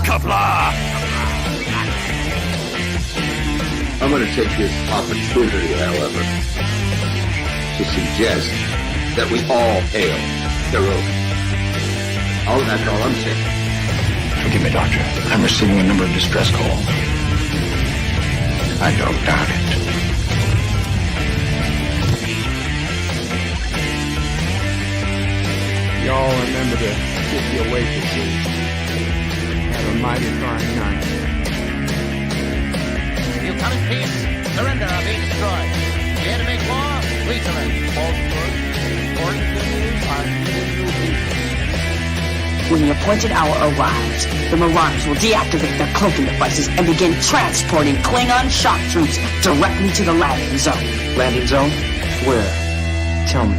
Qapla! I'm going to take this opportunity, however, to suggest that we all hail Canuck. That's all I'm saying. Forgive me, Doctor. I'm receiving a number of distress calls. I don't doubt it. Y'all remember to kiss your waitresses. Have a mighty fine night. You come in peace, surrender or be destroyed. Here to make war, we surrender. When the appointed hour arrives, the Marauders will deactivate their cloaking devices and begin transporting Klingon shock troops directly to the landing zone. Landing zone? Where? Tell me.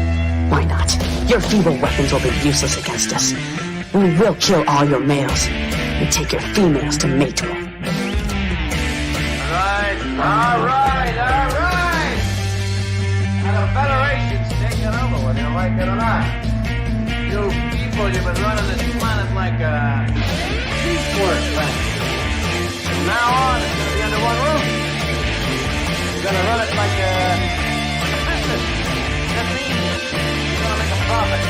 Why not? Your feeble weapons will be useless against us. We will kill all your males and take your females to mate with. All right. Now the Federation's taking over, whether you like it or not. You people, you've been running this planet like a seaport planet. From now on, it's going to be under one roof. You're going to run it like a business. That means you're going to make a profit.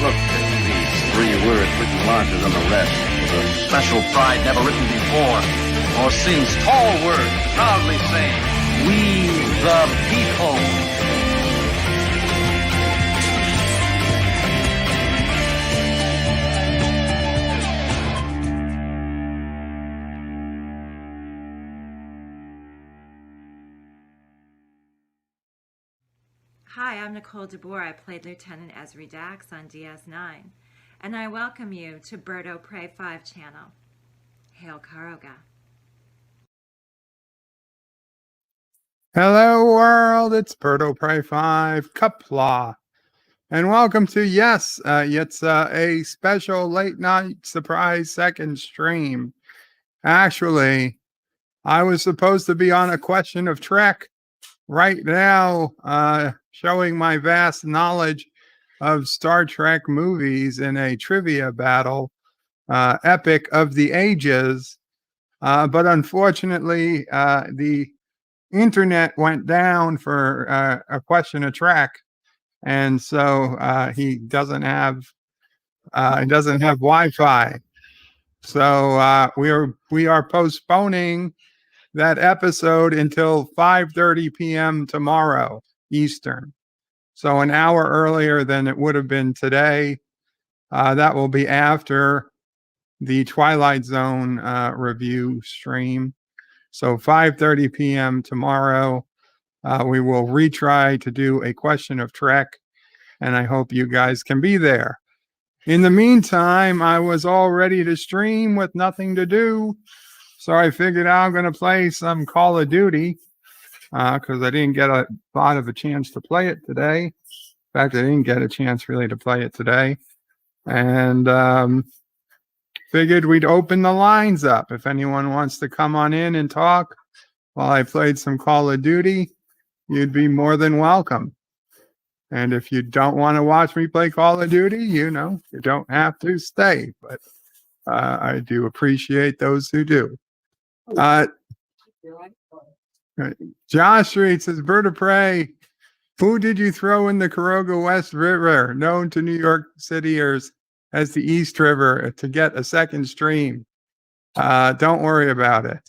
Look, these 3 words written larger than the rest. With a special pride never written before. Or since tall words proudly saying, "We the people." Hi, I'm Nicole DeBoer. I played Lieutenant Ezri Dax on DS9, and I welcome you to Birdo Prey 5 channel. Hail Karoga. Hello, world. It's Birdo Prey 5, Qapla. And welcome to, it's a special late night surprise second stream. Actually, I was supposed to be on a question of Trek right now, showing my vast knowledge of Star Trek movies in a trivia battle, Epic of the Ages. But unfortunately, the internet went down for a question of Trek, and so he doesn't have Wi-Fi. So we are postponing that episode until 5:30 p.m. tomorrow Eastern. So an hour earlier than it would have been today. That will be after the Twilight Zone review stream. So 5:30 p.m. tomorrow, we will retry to do a question of Trek, and I hope you guys can be there. In the meantime, I was all ready to stream with nothing to do, so I figured I'm going to play some Call of Duty, because I didn't get a lot of a chance to play it today. In fact, I didn't get a chance really to play it today. And figured we'd open the lines up. If anyone wants to come on in and talk while I played some Call of Duty, you'd be more than welcome. And if you don't want to watch me play Call of Duty, you don't have to stay. But I do appreciate those who do. Josh Street says, Bird of Prey, who did you throw in the Caroga West River, known to New York Cityers as the East River, to get a second stream? Don't worry about it.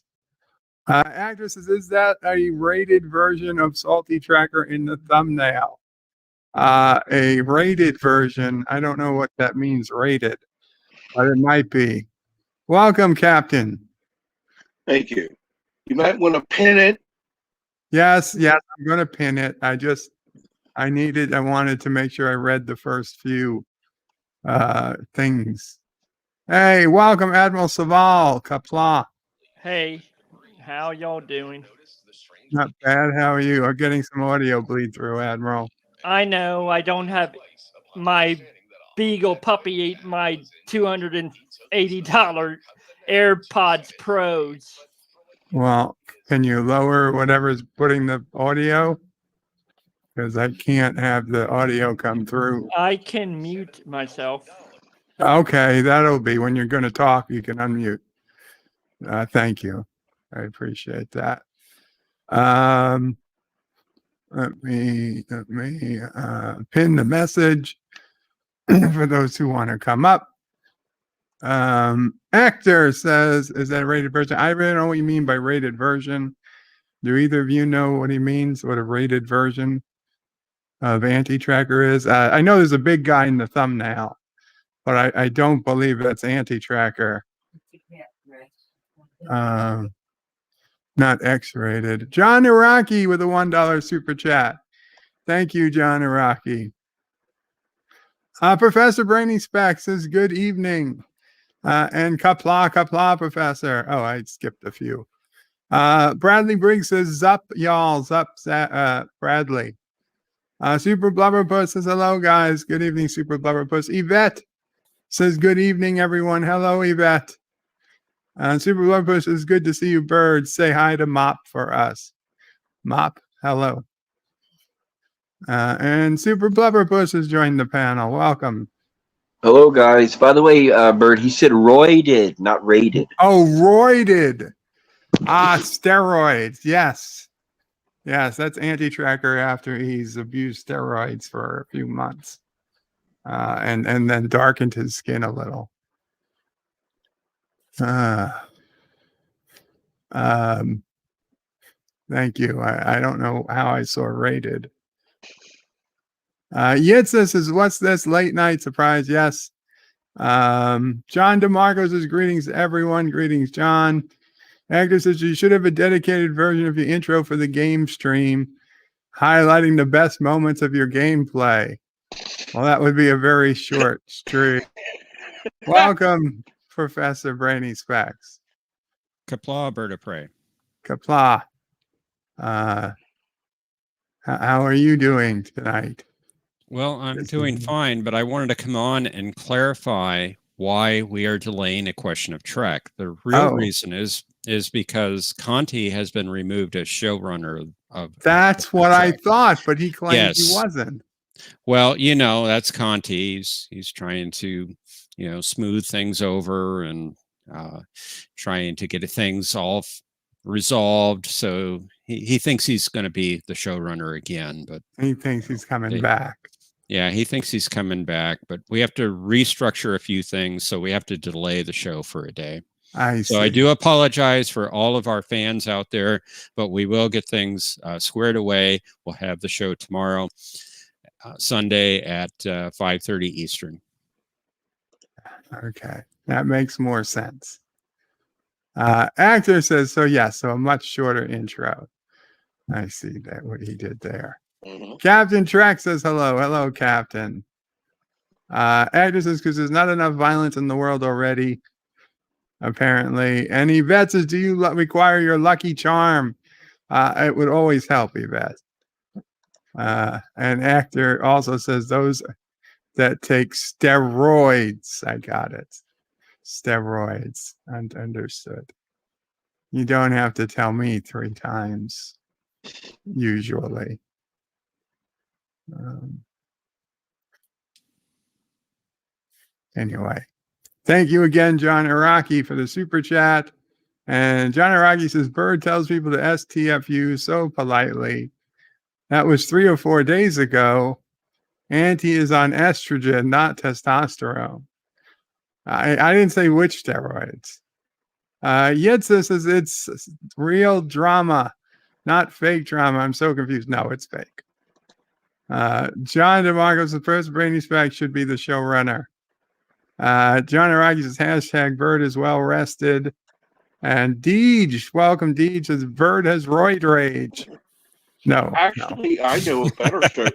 Actresses, is that a rated version of Salty Tracker in the thumbnail? A rated version. I don't know what that means, rated, but it might be. Welcome, Captain. Thank you. You might want to pin it. Yes, I'm going to pin it. I wanted to make sure I read the first few things. Hey, welcome, Admiral Saval, Qapla. Hey, how y'all doing? Not bad. How are you? I'm getting some audio bleed through, Admiral. I know I don't have my Beagle puppy ate my $280 AirPods Pros. Well, can you lower whatever's putting the audio? Because I can't have the audio come through. I can mute myself. Okay, that'll be when you're going to talk. You can unmute. Thank you. I appreciate that. Let me pin the message for those who want to come up. Actor says, is that a rated version? I really don't know what you mean by rated version. Do either of you know what he means, what a rated version of anti-tracker is? I know there's a big guy in the thumbnail, but I don't believe that's anti-tracker. Not X-rated. John Iraqi with a $1 super chat. Thank you, John Iraqi. Professor Brainy Specs says, good evening. And Qapla, Professor. Oh, I skipped a few. Bradley Briggs says, Zup, y'all. Zup, Bradley. Super Blubberpuss says, hello, guys. Good evening, Super Blubberpuss. Yvette says, good evening, everyone. Hello, Yvette. Super Blubberpuss says, good to see you, birds. Say hi to Mop for us. Mop, hello. And Super Blubberpuss has joined the panel. Welcome. Hello, guys. By the way, Bird, he said roided, not rated. Oh, roided. Steroids. Yes. Yes, that's anti-tracker after he's abused steroids for a few months. And then darkened his skin a little. Thank you. I don't know how I saw rated. Yitzis says, what's this late night surprise? Yes. John DeMarco says, greetings to everyone. Greetings, John. Actor says, you should have a dedicated version of your intro for the game stream, highlighting the best moments of your gameplay. Well, that would be a very short stream. Welcome, Professor Brainy Specs. Qapla, bird of prey. Qapla. How are you doing tonight? Well, I'm doing fine, but I wanted to come on and clarify why we are delaying A Question of Trek. The real reason is because Conti has been removed as showrunner of That's what I thought, but he claimed he wasn't. Well, you know, that's Conti. He's trying to, you know, smooth things over and trying to get things all resolved. So he thinks he's going to be the showrunner again, but he thinks he's coming back. Yeah, he thinks he's coming back, but we have to restructure a few things, so we have to delay the show for a day. So I do apologize for all of our fans out there, but we will get things squared away. We'll have the show tomorrow, Sunday at 5:30 Eastern. Okay, that makes more sense. Actor says, so yes, so a much shorter intro. I see that what he did there. Captain Trek says hello. Hello, Captain. Actor says, because there's not enough violence in the world already, apparently. And Yvette says, do you require your lucky charm? It would always help, Yvette. And Actor also says, those that take steroids. I got it. Steroids. Understood. You don't have to tell me 3 times, usually. Anyway, thank you again, John Iraqi, for the super chat. And John Iraqi says, Bird tells people to STFU so politely. That was 3 or 4 days ago. Auntie is on estrogen, not testosterone. I didn't say which steroids. Yitza says it's real drama, not fake drama. I'm so confused. No, it's fake. John DeMarcos, the first Brainy Spec should be the showrunner. John Araki says hashtag Bird is well rested. And Deej, welcome Deej, says Bird has roid rage. No. Actually, no. I know a better show.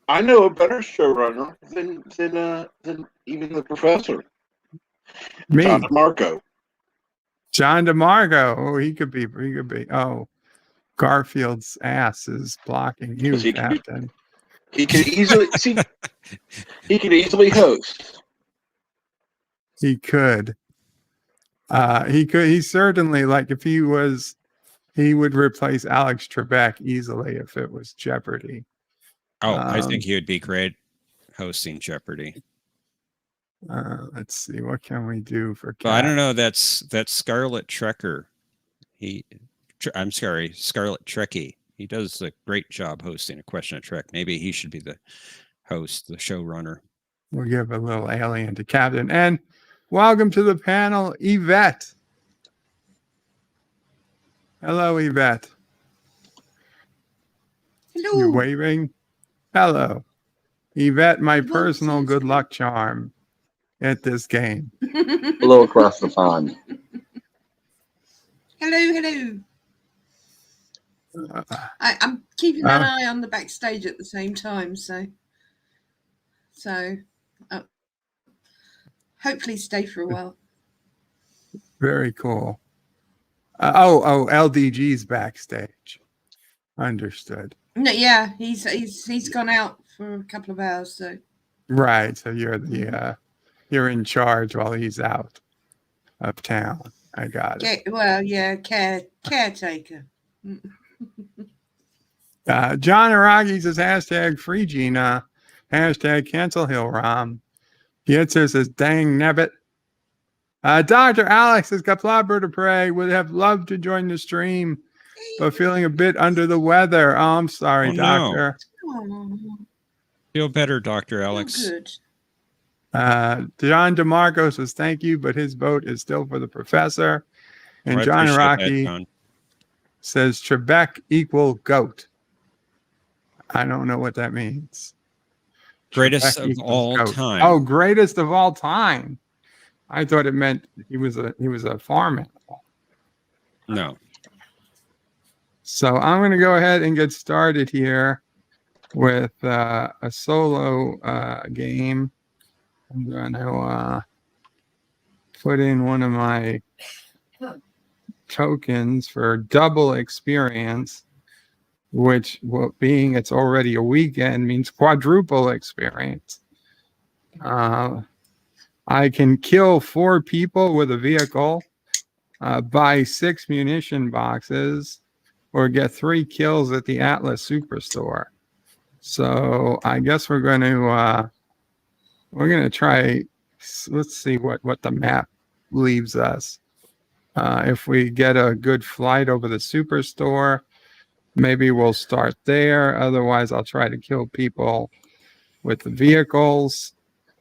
I know a better showrunner than even the professor. Me. John DeMarco. John DeMarco. Oh, he could be. Oh, Garfield's ass is blocking you, Captain. He could easily see. He could easily host. He could. He certainly, like, if he was, he would replace Alex Trebek easily if it was Jeopardy. Oh, I think he would be great hosting Jeopardy. Let's see. What can we do for Well, I Cat? don't know. That's Scarlet Trekker. I'm sorry, Scarlet Trekkie. He does a great job hosting A Question of Trek. Maybe he should be the host, the showrunner. We'll give a little alien to Captain. And welcome to the panel, Yvette. Hello, Yvette. Hello. You waving? Hello. Yvette, my personal good luck charm at this game. Hello across the pond. Hello. I'm keeping an eye on the backstage at the same time, so hopefully stay for a while. Very cool. LDG's backstage. Understood. No, yeah, he's gone out for a couple of hours, so. Right. So you're in charge while he's out of town. I got it. Well, yeah, caretaker. John Aragi says hashtag free Gina, hashtag cancel Hillrom. Yetzer says dang nebbit. Dr. Alex says Qapla Bird of Prey would have loved to join the stream, but feeling a bit under the weather. Oh, I'm sorry, Doctor. No. Feel better, Dr. Alex. Oh, good. John DeMarco says thank you, but his vote is still for the professor. And I John appreciate Rocky that, John. says Trebek equal goat. I don't know what that means. Greatest Trebek of equals all goat. time. Oh, greatest of all time. I thought it meant he was a farm animal. No. So I'm going to go ahead and get started here with a solo game. I'm going to put in one of my tokens for double experience, which, being it's already a weekend, means quadruple experience. I can kill 4 people with a vehicle, buy 6 munition boxes, or get 3 kills at the Atlas Superstore. So I guess we're going to try. Let's see what the map leaves us. If we get a good flight over the Superstore, maybe we'll start there. Otherwise, I'll try to kill people with the vehicles.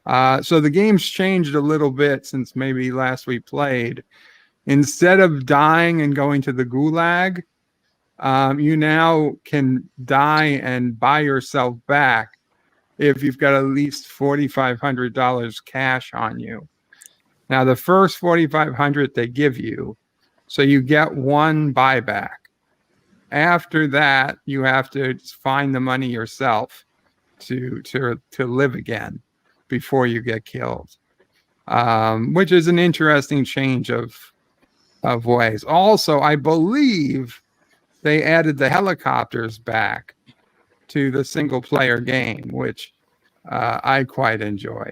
So the game's changed a little bit since maybe last we played. Instead of dying and going to the gulag, you now can die and buy yourself back if you've got at least $4,500 cash on you. Now, the first $4,500 they give you, so you get 1 buyback. After that, you have to find the money yourself to live again before you get killed, which is an interesting change of ways. Also, I believe they added the helicopters back to the single player game, which I quite enjoy.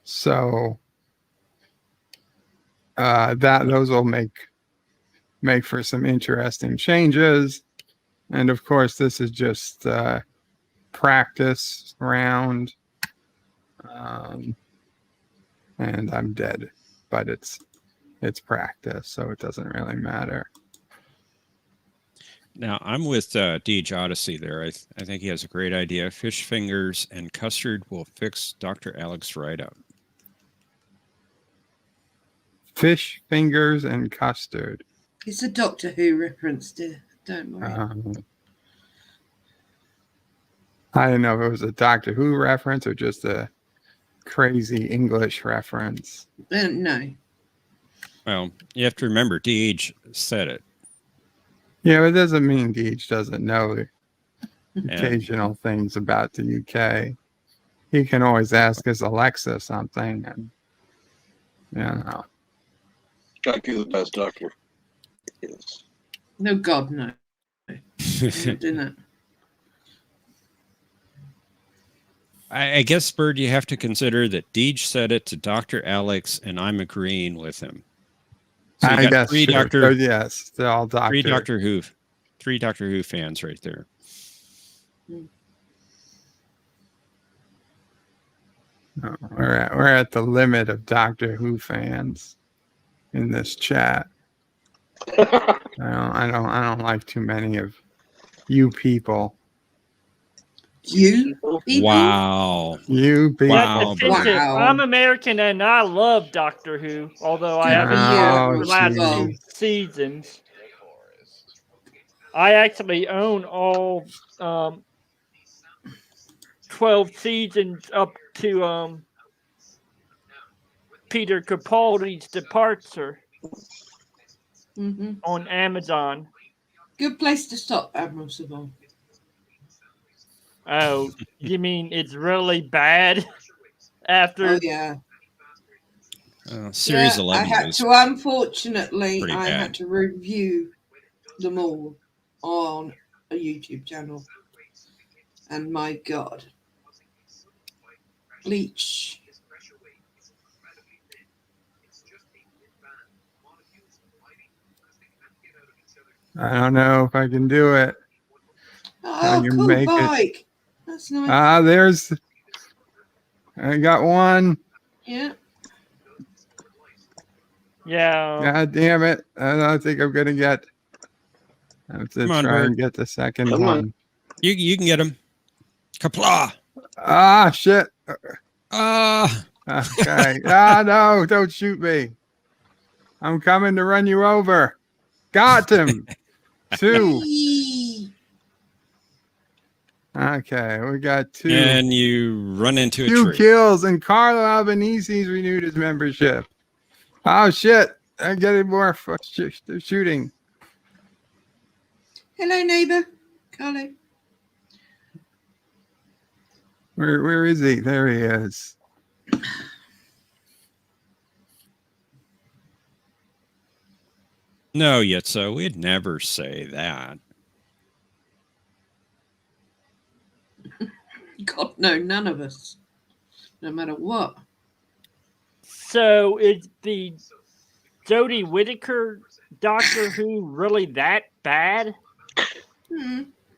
So those will make for some interesting changes. And of course, this is just practice round. And I'm dead, but it's practice, so it doesn't really matter. Now, I'm with Deej Odyssey there. I think he has a great idea. Fish fingers and custard will fix Dr. Alex right up. Fish fingers and custard. It's a Doctor Who reference, dear. Don't worry. I don't know if it was a Doctor Who reference or just a crazy English reference. No. Well, you have to remember, Deej said it. Yeah, it doesn't mean Deej doesn't know occasional things about the UK. He can always ask his Alexa something, and Gotta be the best doctor. Yes. No, God, no. Didn't. I guess, Bird, you have to consider that Deej said it to Dr. Alex, and I'm agreeing with him. So I guess three true. Doctor, so yes, they're all Doctor. Three Doctor Who fans right there. Oh, we're at the limit of Doctor Who fans in this chat. I don't like too many of you people. You people? Wow. You people. Wow. Wow. I'm American and I love Doctor Who, although I haven't watched the last 2 seasons. I actually own all 12 seasons up to Peter Capaldi's departure on Amazon. Good place to stop, Admiral Savon. Oh, you mean it's really bad after? Oh, yeah. Series 11 I had was to, unfortunately, pretty I bad. had to review them all on a YouTube channel. And my God. Bleach. I don't know if I can do it. Oh, cool bike. That's nice. There's. I got one. Yeah. Yeah. God damn it! I don't think I'm gonna get. I have to Come on, try Bert. and get the second Come one. on. You can get him. Qapla. Ah, shit. Ah. Okay. No, don't shoot me. I'm coming to run you over. Got him. 2. Okay, we got 2. And you run into a 2 tree. kills, and Carlo Albanesi's renewed his membership. Oh, shit. I'm getting more shooting. Hello, neighbor. Carlo. Where is he? There he is. No, Yitzo, we'd never say that. God, no, none of us. No matter what. So is the Jodie Whittaker Doctor Who really that bad?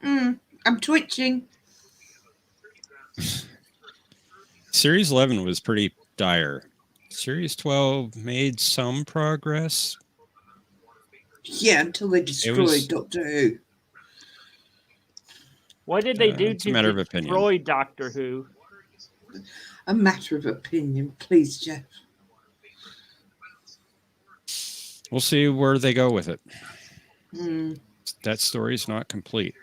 I'm twitching. Series 11 was pretty dire. Series 12 made some progress. Yeah, until they destroyed Doctor Who. What did they do it's a to matter of opinion. destroy Doctor Who? A matter of opinion, please, Jeff. We'll see where they go with it. Mm. That story's not complete.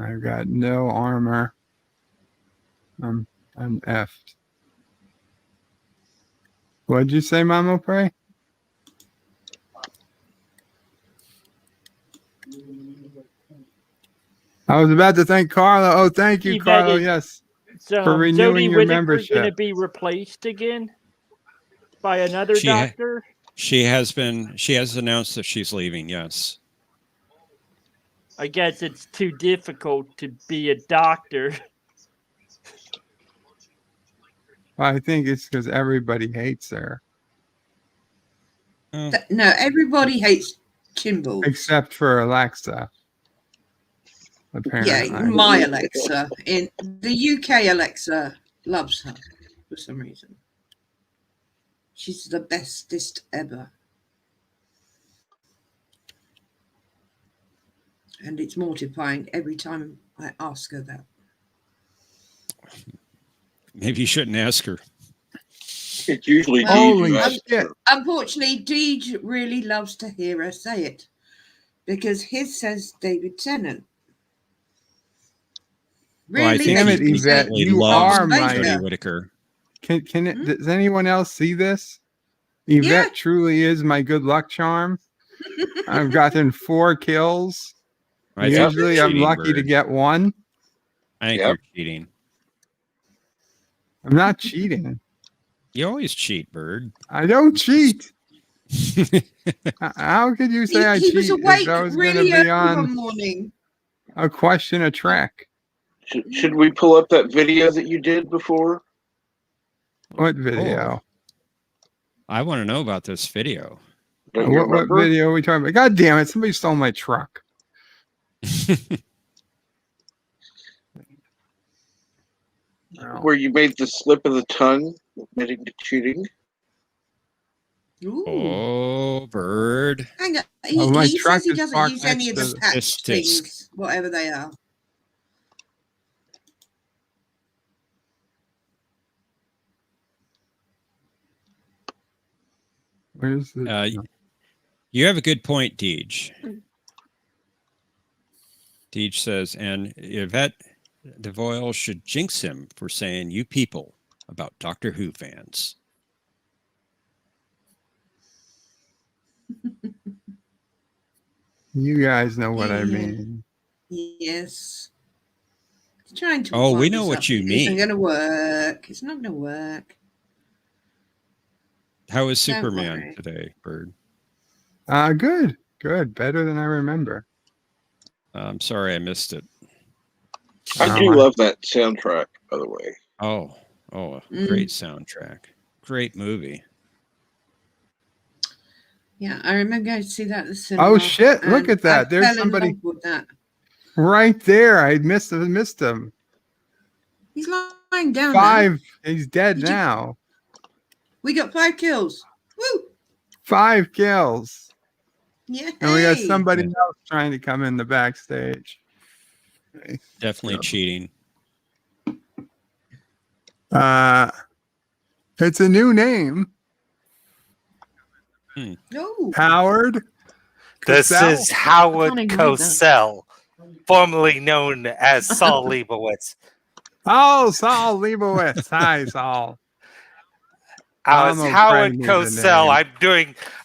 I've got no armor. I'm effed. What'd you say, Mama Pray? I was about to thank Carlo. Oh, thank you, Carlo. Yes, for renewing your membership. Going to be replaced again by another doctor. She has announced that she's leaving. Yes. I guess it's too difficult to be a doctor. I think it's because everybody hates her. No, everybody hates Kimball. Except for Alexa. Apparently. Yeah, my Alexa. In the UK, Alexa loves her for some reason. She's the bestest ever. And it's mortifying every time I ask her that. Maybe you shouldn't ask her. It's usually Unfortunately, Deej really loves to hear her say it because his says David Tennant. Really, well, I think damn it, Yvette, you are my Jodie Whittaker. Can it, does anyone else see this? Yvette truly is my good luck charm. I've gotten 4 kills. Usually I'm lucky to get 1. I think you're cheating. I'm not cheating. You always cheat, Bird. I don't cheat. How could you say I cheat? He was awake I was really gonna be early on one morning. a question of track. Should we pull up that video that you did before? What video? I want to know about this video. What video are we talking about? God damn it! Somebody stole my truck. Where you made the slip of the tongue, admitting to cheating. Ooh. Oh, Bird. Hang on. My He truck says he is doesn't parked use any of next the to patch things, whatever they are. Where's the? You have a good point, Deej. Deej says, and Yvette DeVoyle should jinx him for saying "you people" about Doctor Who fans. You guys know what I mean. Yes. He's trying to. Oh, we know what you mean. It isn't going to work. It's not going to work. How is Superman today, Bird? Good. Better than I remember. I'm sorry I missed it. I do love that soundtrack, by the way. Oh, great soundtrack. Great movie. Yeah, I remember going to see that at the cinema. Oh shit! Look at that. There's somebody with that. right there. I missed him. He's lying down. 5. He's dead now. We got 5 kills. Woo! 5 kills. Yeah. And we got somebody else trying to come in the backstage. Definitely cheating. It's a new name. No. Howard. This Cosell? is Howard Cosell, formerly known as Saul Leibowitz. Oh, Saul Leibowitz. Hi, Saul. Howard Cosell.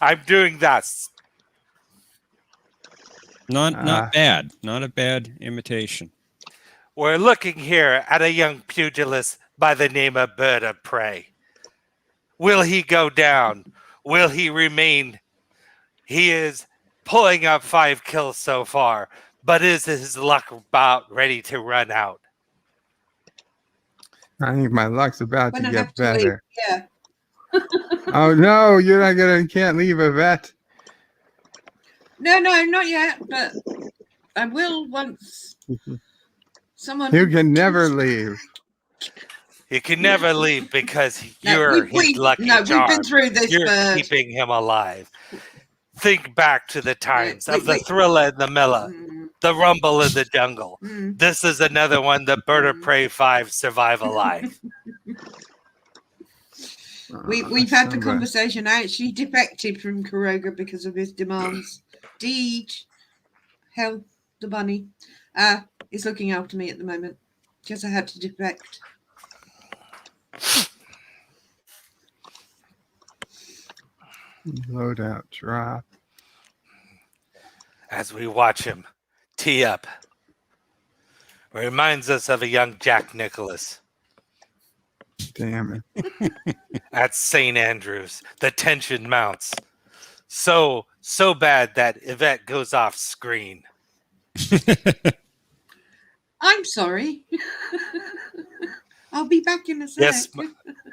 I'm doing that. Not bad. Not a bad imitation. We're looking here at a young pugilist by the name of Bird of Prey. Will he go down? Will he remain? He is pulling up 5 kills so far, but is his luck about ready to run out? I think my luck's about to get better. Yeah. Oh no, you can't leave Yvette. No, not yet, but I will once someone. You can never leave. You can never leave because you're his lucky charm. We've been through this. You're keeping him alive. Think back to the times of the Thriller and the Miller, the Rumble in the Jungle. This is another one, the Bird of Prey 5 Survive Alive. We've had the conversation. I actually defected from Kuroga because of his demands. Deej, hell, the bunny, is looking after me at the moment because I had to defect. Loadout drop. As we watch him tee up, reminds us of a young Jack Nicholas. Damn it. At St. Andrews, the tension mounts. So bad that Yvette goes off screen. I'm sorry. I'll be back in a sec. Yes,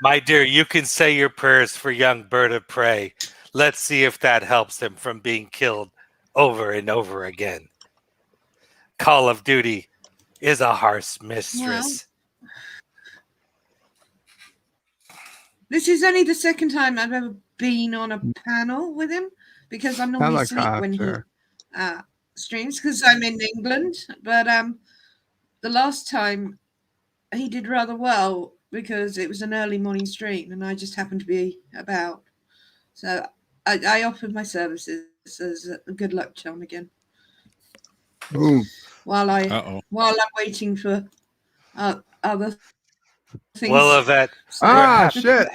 my dear, you can say your prayers for young Bird of Prey. Let's see if that helps him from being killed over and over again. Call of Duty is a harsh mistress. Well, this is only the second time I've ever been on a panel with him because I'm normally asleep when he streams because I'm in England. But the last time he did rather well because it was an early morning stream and I just happened to be about. So I offered my services as a good luck charm again. Ooh. While I'm waiting for other things. Well, Yvette. Shit.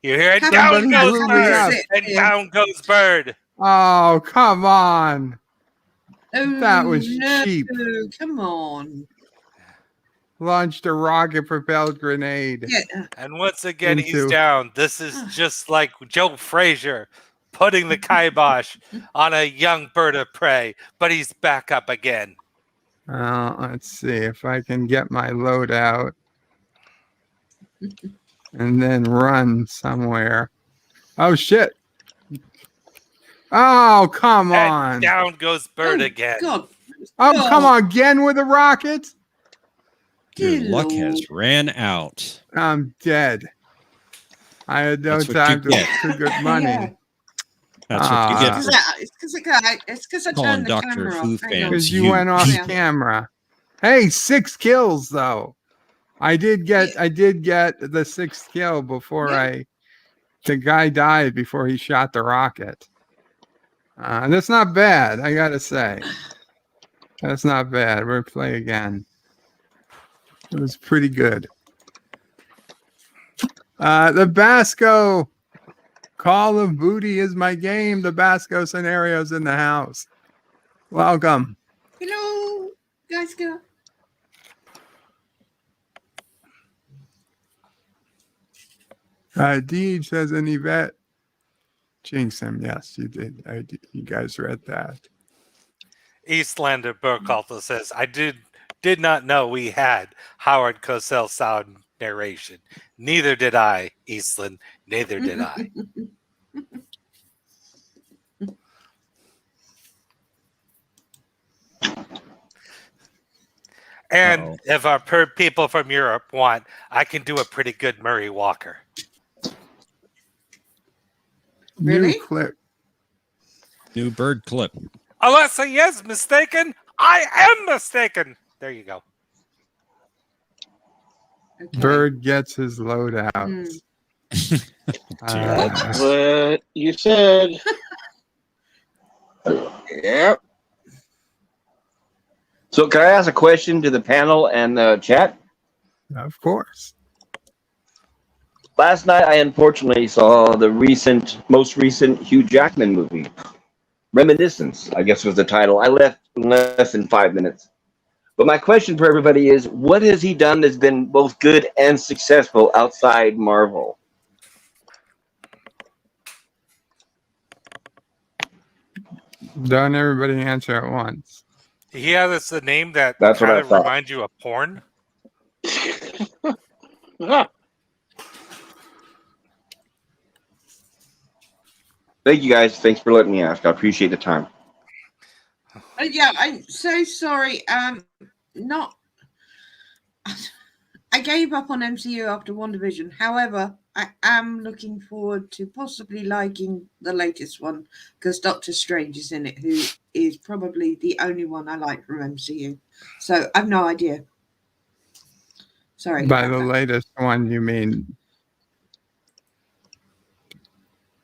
You hear it? Down goes Bird. And down goes Bird. Oh, come on. Oh, that was cheap. Come on. Launched a rocket-propelled grenade. Yeah. And once again, he's down. This is just like Joe Frazier putting the kibosh on a young Bird of Prey, but he's back up again. Let's see if I can get my load out and then run somewhere. Oh shit! Oh come And on! down goes Bird again. God. Oh come on! Again with the rocket? Your luck has ran out. I'm dead. I had no That's what time you get. to get money. Yeah. That's what you get. It's because I Calling turned the Doctor camera Who off. Hang fans on. Because you went off Yeah. camera. Hey, 6 kills though. I did get the 6th kill before the guy died before he shot the rocket. That's not bad, I gotta say. That's not bad. We'll play again. It was pretty good. The Basco Call of Duty is my game. The Basco scenarios in the house. Welcome. Hello, guys. Go. Deej says an Yvette. Jinx him. Yes, you did. You guys read that. Eastlander Burkhalter says, I did not know we had Howard Cosell sound narration. Neither did I, Eastland. Neither did I. And if our people from Europe want, I can do a pretty good Murray Walker. Really? New clip. New bird clip. Unless he is mistaken, I am mistaken. There you go. Okay. Bird gets his loadout. What you said. Yep. So can I ask a question to the panel and the chat? Of course. Last night, I unfortunately saw the most recent Hugh Jackman movie, Reminiscence, I guess was the title. I left in less than 5 minutes. But my question for everybody is, what has he done that's been both good and successful outside Marvel? Don't everybody answer at once. He has a name that That's what kind I of thought. reminds you of porn. Thank you guys. Thanks for letting me ask. I appreciate the time. Yeah, I'm so sorry. Not. I gave up on MCU after WandaVision. However, I am looking forward to possibly liking the latest one because Doctor Strange is in it, who is probably the only one I like from MCU. So I've no idea. Sorry. By the latest one, you mean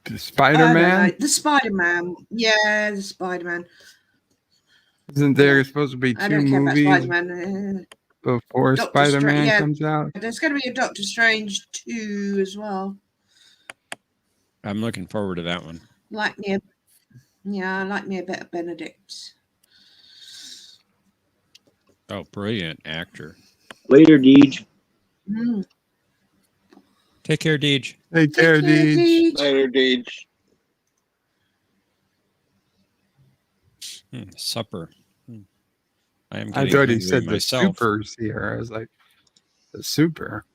the Spider-Man? The Spider-Man. Yeah, the Spider-Man. Isn't there supposed to be I 2 don't care about movies Spider-Man. before Doctor Spider-Man comes out? There's going to be a Doctor Strange 2 as well. I'm looking forward to that one. I like me a bit of Benedict. Oh, brilliant actor. Later, Deej. Take care, Deej. Take care, Deej. Later, Deej. Supper. I thought he said myself. the supers here. I was like, the super.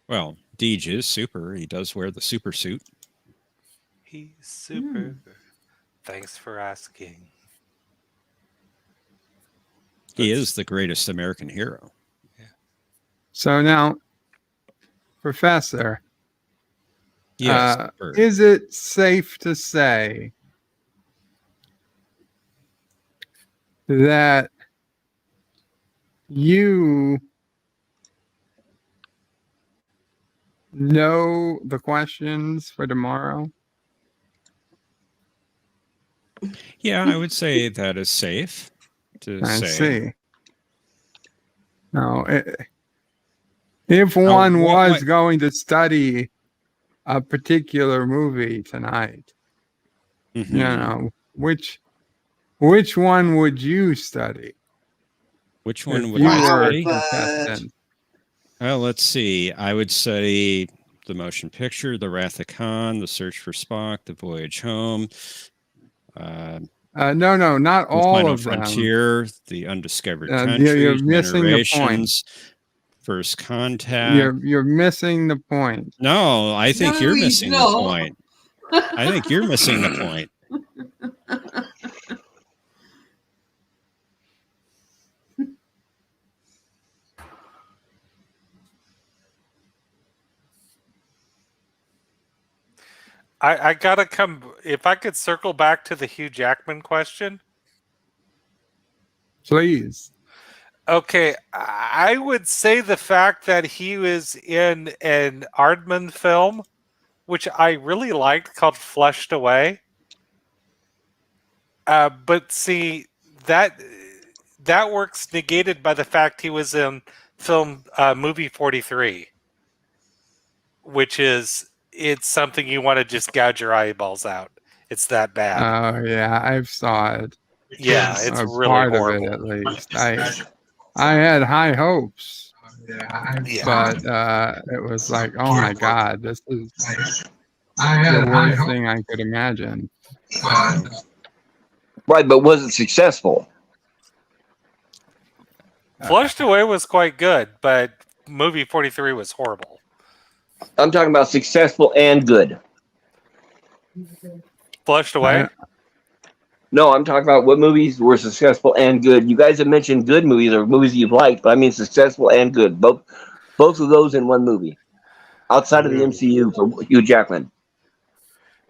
Well, Deej is super. He does wear the super suit. He's super. Thanks for asking. He is the greatest American hero. So now, Professor, Yes. is it safe to say that you know the questions for tomorrow? Yeah, I would say that is safe to I say. see. Now, if one was going to study a particular movie tonight, you know, which one would you study? Which one if would you I were study? a contestant? Well, let's see. I would study the motion picture, The Wrath of Khan, The Search for Spock, The Voyage Home. No, not all Final of them. Frontier, The Undiscovered Countries, You're missing the point. Generations, First Contact. You're missing the point. No, I think you're missing the point. I think you're missing the point. I gotta come. If I could circle back to the Hugh Jackman question, please. Okay, I would say the fact that he was in an Aardman film, which I really liked, called Flushed Away. But see, that works negated by the fact he was in film movie 43, which is it's something you want to just gouge your eyeballs out. It's that bad. Oh yeah, I saw it. Yeah, it's really part horrible. of it at least. I had high hopes, but it was like, oh my god, this is the worst thing I could imagine. Right, but was it successful? Flushed Away was quite good, but movie 43 was horrible. I'm talking about successful and good. Flushed Away? No, I'm talking about what movies were successful and good. You guys have mentioned good movies or movies you've liked, but I mean successful and good. Both of those in one movie. Outside of the MCU for Hugh Jackman.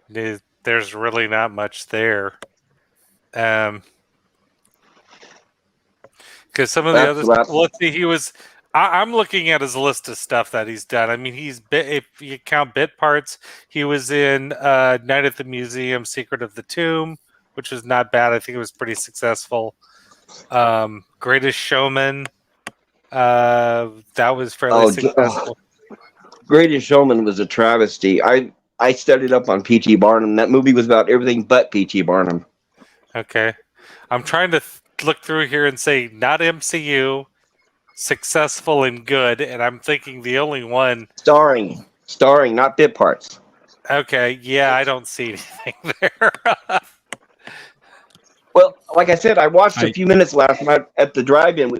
There's really not much there. Because some of the other stuff, let's see, he was. I'm looking at his list of stuff that he's done. I mean, if you count bit parts, he was in Night at the Museum, Secret of the Tomb, which was not bad. I think it was pretty successful. Greatest Showman, that was fairly successful. Greatest Showman was a travesty. I studied up on P.T. Barnum. That movie was about everything but P.T. Barnum. Okay. I'm trying to look through here and say not MCU, successful and good, and I'm thinking the only one starring, not bit parts. Okay, yeah, I don't see anything there. Well, like I said, I watched a few minutes last night at the drive-in.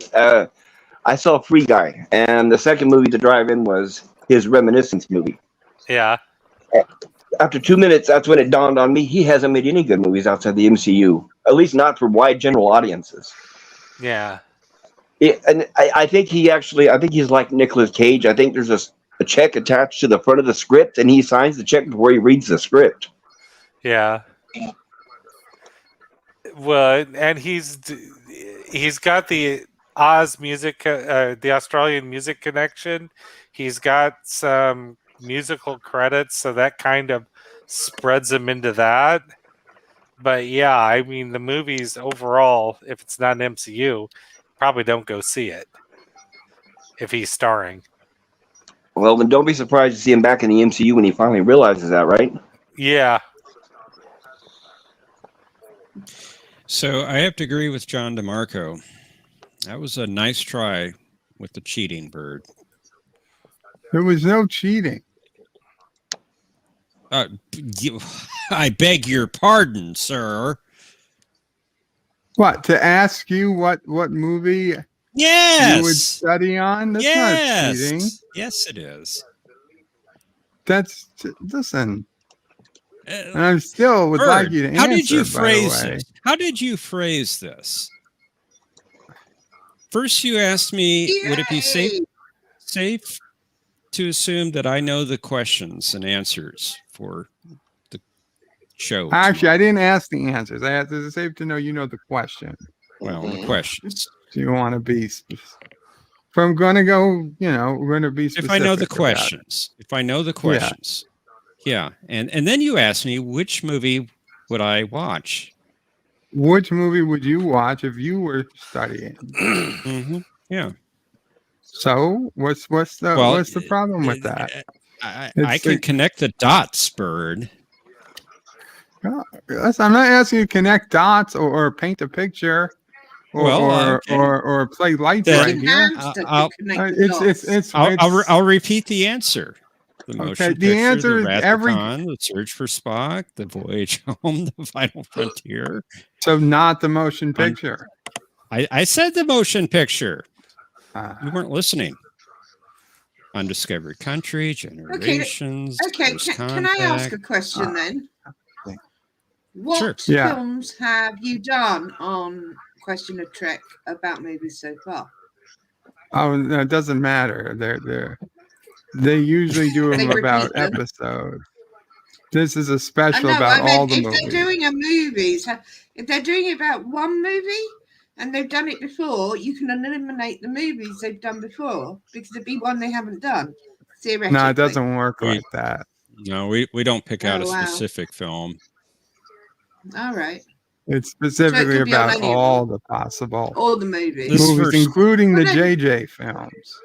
I saw Free Guy, and the second movie to drive-in was his Reminiscence movie. Yeah. After 2 minutes, that's when it dawned on me he hasn't made any good movies outside the MCU, at least not for wide general audiences. Yeah. And I think he's like Nicolas Cage. I think there's a check attached to the front of the script, and he signs the check before he reads the script. Yeah. Well, and he's got the Oz music, the Australian music connection. He's got some musical credits, so that kind of spreads him into that. But yeah, I mean, the movies overall, if it's not an MCU, probably don't go see it if he's starring. Well, then don't be surprised to see him back in the MCU when he finally realizes that, right? Yeah. So I have to agree with John DeMarco. That was a nice try with the cheating bird. There was no cheating. I beg your pardon, sir. What, to ask you what movie you would study on? That's not cheating. Yes, it is. Listen. And I still would like you to answer. How did you phrase this? How did you phrase this? First, you asked me, would it be safe to assume that I know the questions and answers for the show? Actually, I didn't ask the answers. I asked, is it safe to know you know the question? Well, the questions. Do you want to be specific? If I'm going to go, we're going to be specific. If I know the questions. If I know the questions. Yeah. And then you asked me, which movie would I watch? Which movie would you watch if you were studying? Mm-hmm. Yeah. So what's the problem with that? I can connect the dots, Bird. I'm not asking you to connect dots or paint a picture or play lights right here. I'll repeat the answer. The motion picture, answer the is the search for Spock, the voyage home, the final frontier. So not the motion picture. I said the motion picture. You weren't listening. Undiscovered Country, Generations. Okay. Can I ask a question then? What films have you done on Question of Trek about movies so far? Oh, no, it doesn't matter. They usually do them about them. episodes. This is a special about all the movies. If they're doing a movies, if they're doing it about one movie and they've done it before, you can eliminate the movies they've done before because it'd be one they haven't done. Theoretically. No, it doesn't work like that. No, we don't pick out a specific film. All right. It's specifically about all the movies, including the JJ films.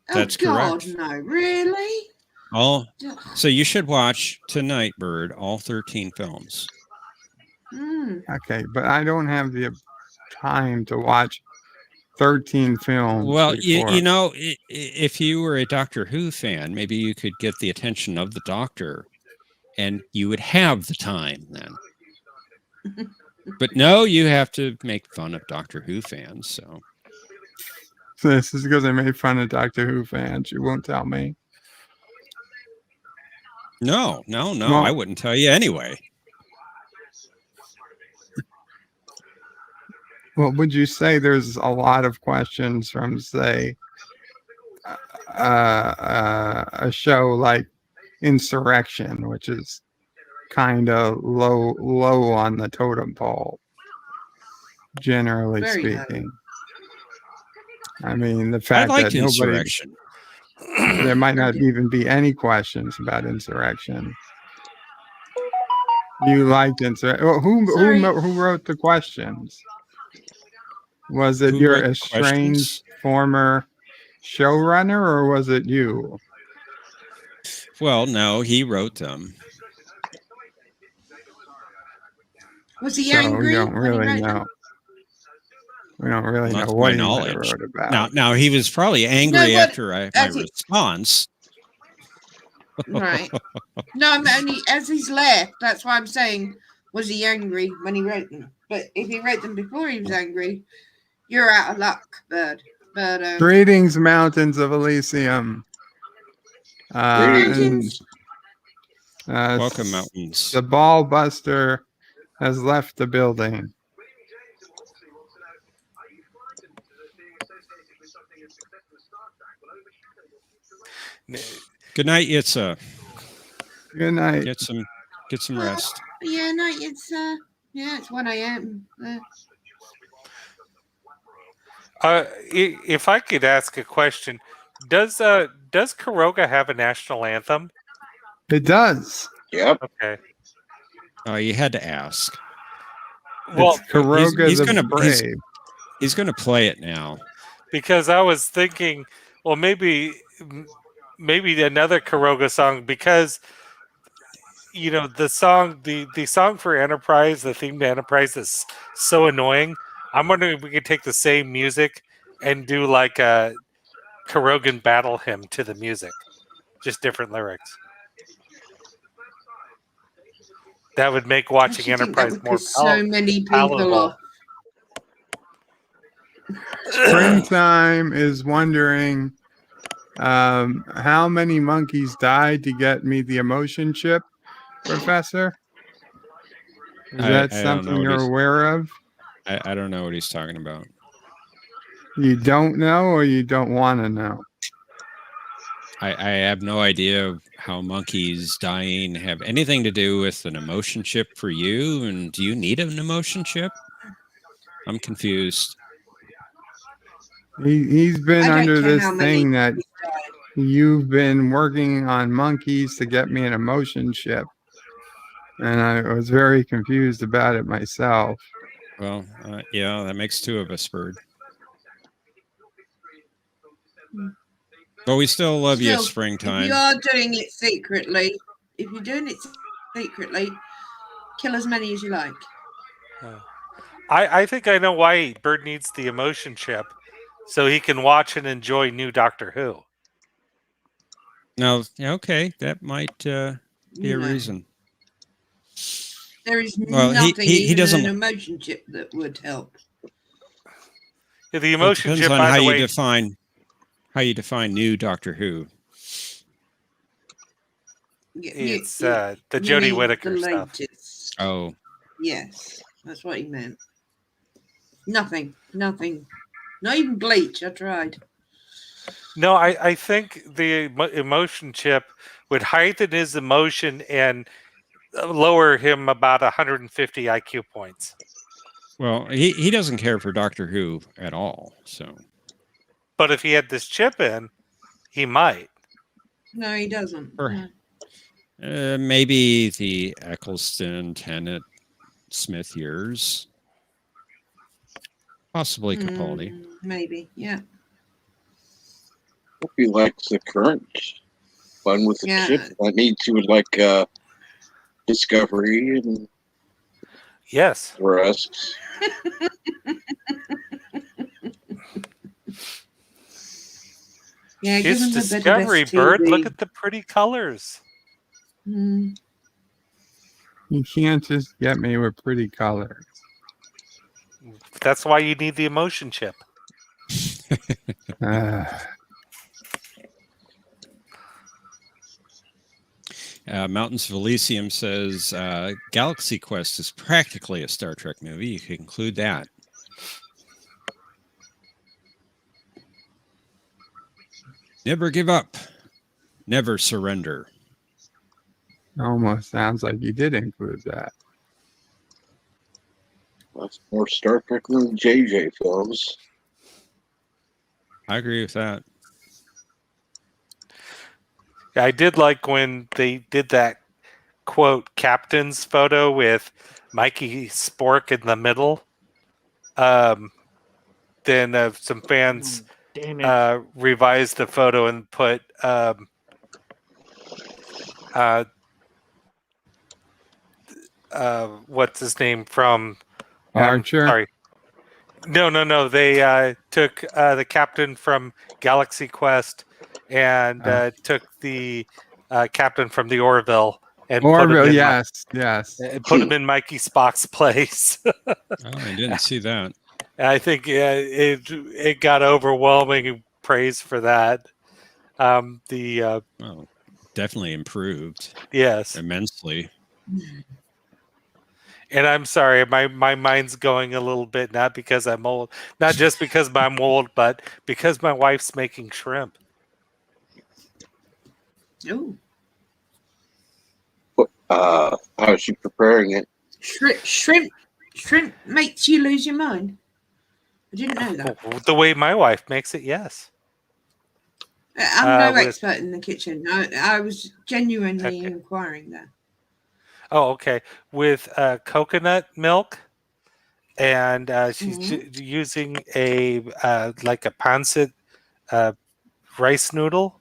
That's correct. No, really? So you should watch tonight, Bird, all 13 films. Okay, but I don't have the time to watch 13 films. Well, you know, if you were a Doctor Who fan, maybe you could get the attention of the Doctor, and you would have the time then. But no, you have to make fun of Doctor Who fans. So this is because I made fun of Doctor Who fans. You won't tell me. No, I wouldn't tell you anyway. Well, would you say there's a lot of questions from, say, a show like Insurrection, which is kind of low on the totem pole, generally speaking? I mean, the fact that there might not even be any questions about Insurrection. You liked Insurrection. Well, who wrote the questions? Was it your estranged former showrunner, or was it you? Well, no, he wrote them. Was he angry? We don't really know. We don't really know what he wrote about. Now he was probably angry after my response. Right. No, I'm only as he's left. That's why I'm saying, was he angry when he wrote them? But if he wrote them before he was angry, you're out of luck, Bird. But greetings, Mountains of Elysium. Mountains. Welcome, Mountains. The ball buster has left the building. Good night, Itza. Good night. Get some rest. Yeah, no, it's 1 a.m. If I could ask a question, does Karoga have a national anthem? It does. Yep. Okay. Oh, you had to ask. Well, Karoga he's going to play it now. Because I was thinking, well, maybe another Karoga song, because the song for Enterprise, the theme to Enterprise is so annoying. I'm wondering if we could take the same music and do like a Karogan battle hymn to the music, just different lyrics. That would make watching Enterprise more so many people off. Springtime is wondering how many monkeys died to get me the emotion chip, Professor? Is that something you're aware of? I don't know what he's talking about. You don't know, or you don't want to know? I have no idea how monkeys dying have anything to do with an emotion chip for you. And do you need an emotion chip? I'm confused. He's been under this thing that you've been working on monkeys to get me an emotion chip. And I was very confused about it myself. Well, yeah, that makes two of us, Bird. But we still love you at Springtime. If you are doing it secretly, kill as many as you like. I think I know why Bird needs the emotion chip, so he can watch and enjoy new Doctor Who. No, okay, that might be a reason. There is nothing he doesn't, an emotion chip that would help. Yeah, the emotion chip, on by how the way, you define new Doctor Who. It's the Jodie Whittaker stuff. Oh. Yes, that's what he meant. Nothing. Not even bleach. I tried. No, I think the emotion chip would heighten his emotion and lower him about 150 IQ points. Well, he doesn't care for Doctor Who at all. So, but if he had this chip in, he might. No, he doesn't. No. Maybe the Eccleston, Tennant, Smith years, possibly Capaldi. Maybe, yeah. Hope he likes the current one with the chip. That means he would like Discovery and yes, rest. Yeah, it's Discovery, Bird. Look at the pretty colors. You can't just get me with pretty colors. That's why you need the emotion chip. Mountains of Elysium says Galaxy Quest is practically a Star Trek movie. You can include that. Never give up. Never surrender. Almost sounds like you did include that. That's more Star Trek than JJ films. I agree with that. I did like when they did that quote captain's photo with Mikey Spork in the middle. Then some fans revised the photo and put what's his name from Archer? Sorry. No. They took the captain from Galaxy Quest and took the captain from the Orville and Orville, yes. Put him in Mikey Spock's place. Oh, I didn't see that. I think it got overwhelming praise for that. Definitely improved. Yes, immensely. And I'm sorry, my mind's going a little bit, not because I'm old, not just because I'm old, but because my wife's making shrimp. Ooh. How is she preparing it? Shrimp makes you lose your mind. I didn't know that. The way my wife makes it, yes. I'm no expert in the kitchen. I was genuinely inquiring there. Oh, okay. With coconut milk, and she's using a like a pancit rice noodle,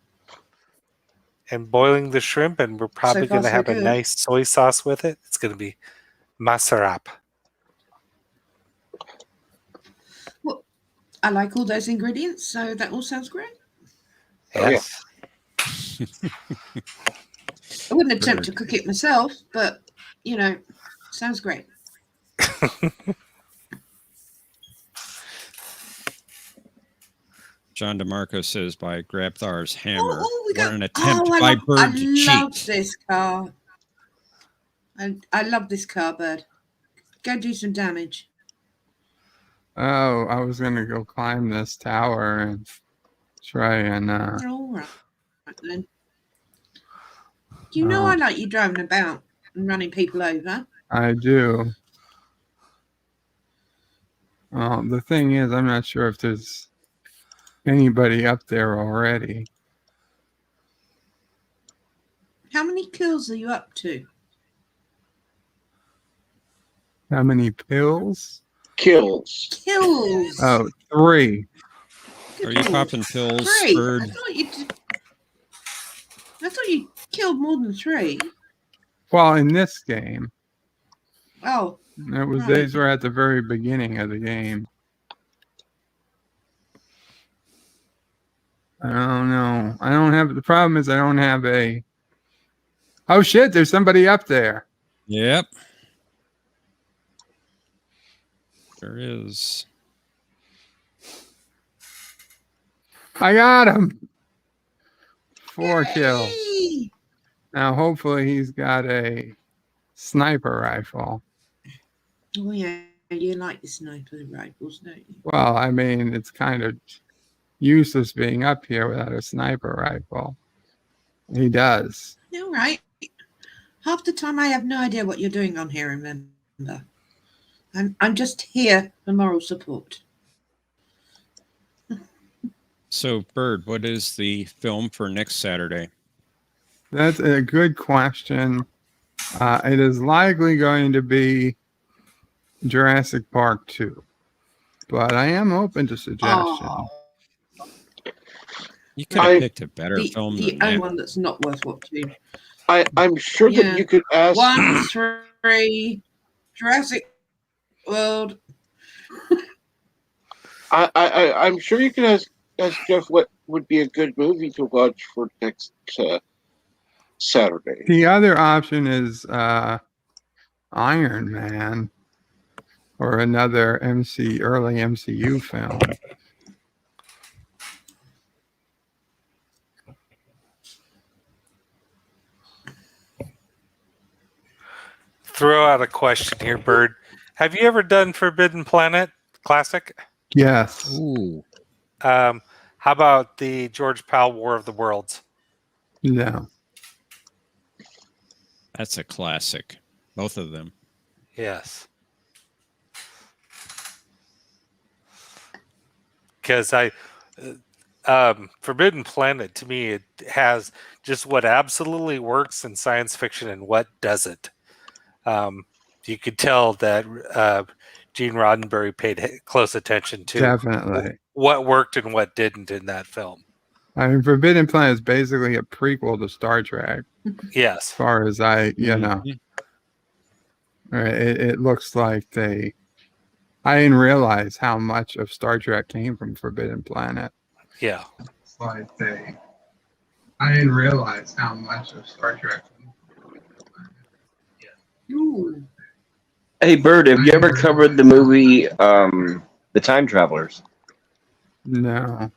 and boiling the shrimp, and we're probably going to have a nice soy sauce with it. It's going to be masarap. Well, I like all those ingredients, so that all sounds great. Yes. I wouldn't attempt to cook it myself, but, sounds great. John DeMarco says by Grabthar's hammer. What an attempt I Bird to cheat. love this car. I love this car, Bird. Go do some damage. Oh, I was going to go climb this tower and try and... All right, then. I like you driving about and running people over. I do. The thing is, I'm not sure if there's anybody up there already. How many kills are you up to? How many pills? Kills. Oh, 3. Are you popping pills, 3? Bird? I thought you killed more than 3. Well, in this game. Oh. These were at the very beginning of the game. I don't know. The problem is I don't have a... Oh shit, there's somebody up there. Yep. There is. I got him. 4 kills. Now, hopefully, he's got a sniper rifle. Oh yeah, you like the sniper rifles, don't you? Well, I mean, it's kind of useless being up here without a sniper rifle. He does. All right. Half the time, I have no idea what you're doing on here. Remember, I'm just here for moral support. So, Bird, what is the film for next Saturday? That's a good question. It is likely going to be Jurassic Park 2, but I am open to suggestions. You could have picked a better film The than only that. one that's not worth watching. I'm sure that you could ask 1, 3, Jurassic World. I'm sure you could ask Jeff what would be a good movie to watch for next Saturday. The other option is Iron Man or another early MCU film. Throw out a question here, Bird. Have you ever done Forbidden Planet Classic? Yes. Ooh. How about the George Powell War of the Worlds? No. That's a classic. Both of them. Yes. Because Forbidden Planet, to me, it has just what absolutely works in science fiction and what doesn't. You could tell that Gene Roddenberry paid close attention to Definitely what worked and what didn't in that film. I mean, Forbidden Planet is basically a prequel to Star Trek. Yes. As far as know. It looks like I didn't realize how much of Star Trek came from Forbidden Planet. Yeah. It's like I didn't realize how much of Star Trek came from Forbidden Planet. Ooh. Hey, Bird, have you ever covered the movie The Time Travelers? No.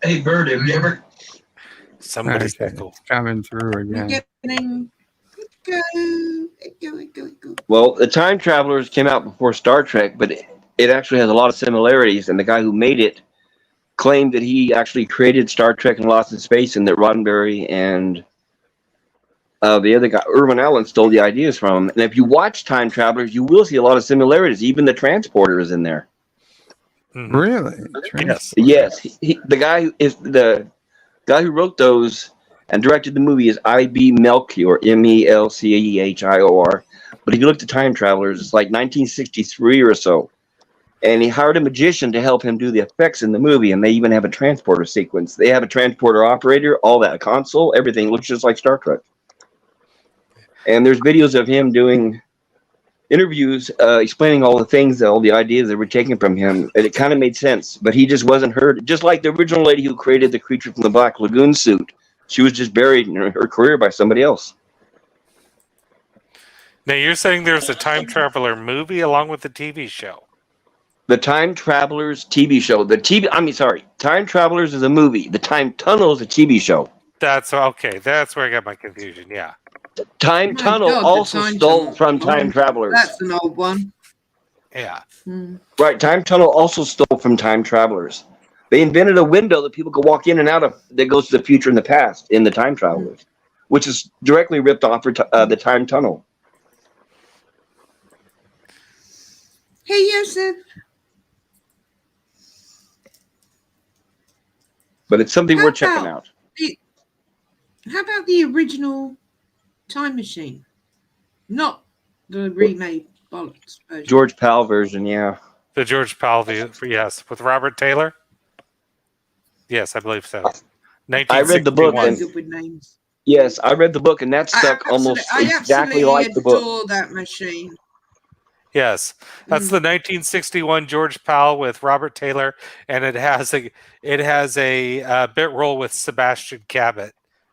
Hey, Bird, have you ever... Somebody's coming through again. Getting go. Well, The Time Travelers came out before Star Trek, but it actually has a lot of similarities, and the guy who made it claimed that he actually created Star Trek and Lost in Space, and that Roddenberry and the other guy, Irwin Allen, stole the ideas from him. And if you watch Time Travelers, you will see a lot of similarities. Even the transporter is in there. Really? Yes. The guy who wrote those and directed the movie is I.B. Melchior, Melchior. But if you look at Time Travelers, it's like 1963 or so. And he hired a magician to help him do the effects in the movie. And they even have a transporter sequence. They have a transporter operator, all that, a console, everything looks just like Star Trek. And there's videos of him doing interviews, explaining all the things, all the ideas that were taken from him. And it kind of made sense, but he just wasn't heard. Just like the original lady who created the creature from the Black Lagoon suit. She was just buried in her career by somebody else. Now, you're saying there's a Time Traveler movie along with the TV show? The Time Travelers TV show. Time Travelers is a movie. The Time Tunnel is a TV show. That's okay. That's where I got my confusion. Yeah. Time Tunnel also stole from Time Travelers. That's an old one. Yeah. Right. Time Tunnel also stole from Time Travelers. They invented a window that people could walk in and out of that goes to the future and the past in the Time Travelers, which is directly ripped off for the Time Tunnel. Hey, Yosef. But it's something we're checking out. How about the original Time Machine? Not the remade bollocks version. George Powell version, yeah. The George Powell, yes, with Robert Taylor. Yes, I believe so. I read the book. Yes, I read the book, and that stuck almost exactly like the book. I adore that machine. Yes, that's the 1961 George Powell with Robert Taylor, and it has a bit role with Sebastian Cabot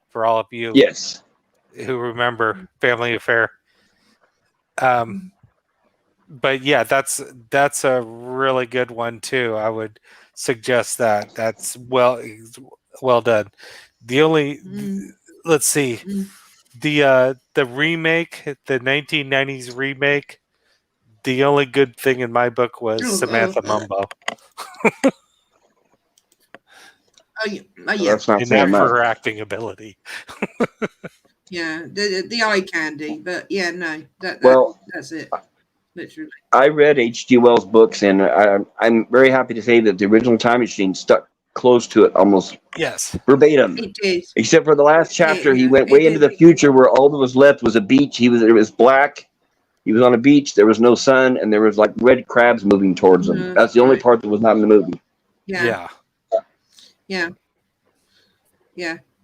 for all of you. Yes. Who remember Family Affair. But yeah, that's a really good one too. I would suggest that. That's well done. The only let's see. the remake, the 1990s remake. The only good thing in my book was Samantha Mumbo. Yeah. That's not And saying that for much. her acting ability. Yeah, the eye candy, but yeah, no, that's it. Literally. I read H.G. Wells' books, and I'm very happy to say that the original Time Machine stuck close to it, almost verbatim. It did. Except for the last chapter, he went It way into did. the future, where all that was left was a beach. It was black. He was on a beach. There was no sun, and there was like red crabs moving towards him. That's the only part that was not in the movie. Yeah.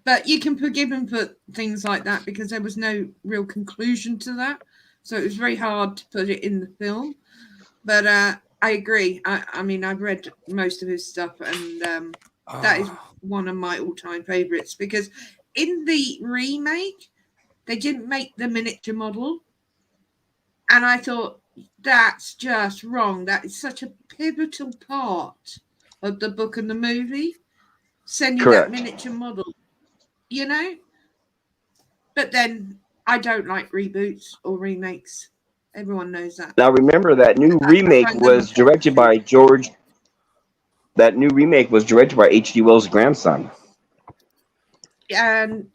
But you can forgive him for things like that because there was no real conclusion to that. So it was very hard to put it in the film. But I agree. I mean, I've read most of his stuff, and that is one of my all-time favorites because in the remake, they didn't make the miniature model. And I thought, that's just wrong. That is such a pivotal part of the book and the movie. Sending that miniature model, you know? But then I don't like reboots or remakes. Everyone knows that. Now remember that new remake was directed by George. That new remake was directed by H.G. Wells' grandson. And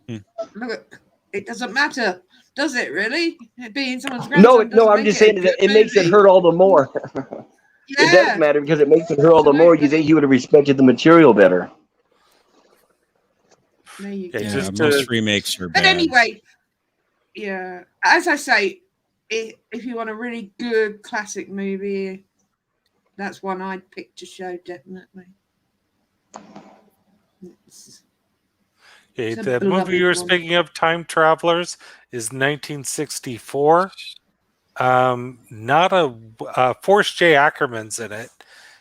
look, it doesn't matter, does it really? It being someone's grandson. No, I'm just saying that it makes it hurt all the more. It does matter because it makes it hurt all the more. You think he would have respected the material better. Most remakes are bad. But anyway, yeah, as I say, if you want a really good classic movie, that's one I'd pick to show, definitely. The movie you were speaking of, Time Travelers, is 1964. Not a Forrest J. Ackerman's in it.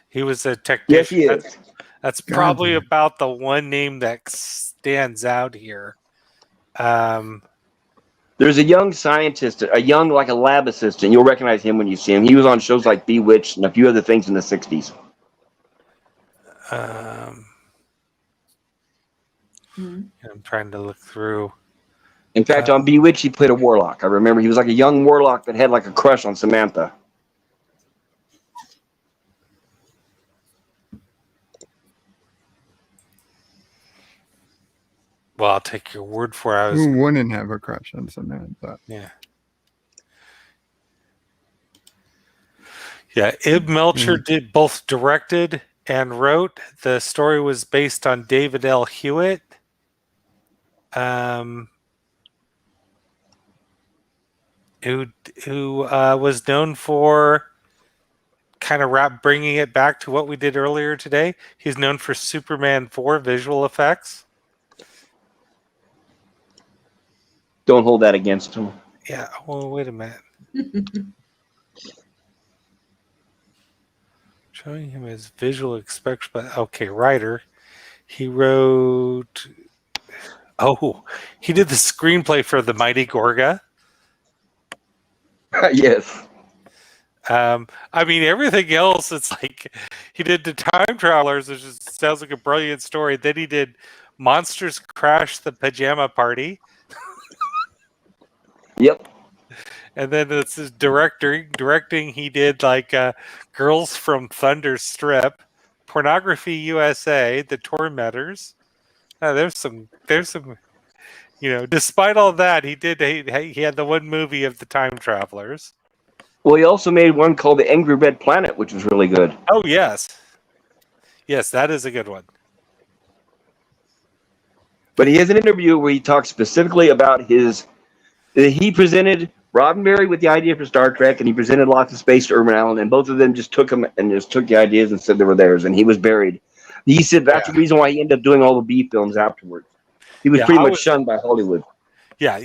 He was a technician. Yes, he is. That's probably about the one name that stands out here. There's a young scientist, like a lab assistant. You'll recognize him when you see him. He was on shows like Bewitched and a few other things in the 60s. I'm trying to look through. In fact, on Bewitched, he played a warlock. I remember he was like a young warlock that had like a crush on Samantha. Well, I'll take your word for it. Who wouldn't have a crush on Samantha? Yeah. Yeah, Ib Melcher did both directed and wrote. The story was based on David L. Hewitt. Who was known for kind of bringing it back to what we did earlier today. He's known for Superman 4 visual effects. Don't hold that against him. Yeah, well, wait a minute. Showing him as visual effects, but okay, writer. He wrote... Oh, he did the screenplay for The Mighty Gorga. Yes. I mean, everything else, it's like he did The Time Travelers, which sounds like a brilliant story. Then he did Monsters Crash the Pajama Party. Yep. And then it's his directing. He did like Girls from Thunder Strip, Pornography USA, The Tormentors. There's some. Despite all that, he had the one movie of the Time Travelers. Well, he also made one called The Angry Red Planet, which was really good. Oh, yes. Yes, that is a good one. But he has an interview where he talks specifically about he presented Roddenberry with the idea for Star Trek, and he presented Lost in Space to Irwin Allen, and both of them just took them and just took the ideas and said they were theirs, and he was buried. He said that's the reason why he ended up doing all the B films afterwards. He was pretty much shunned by Hollywood. Yeah.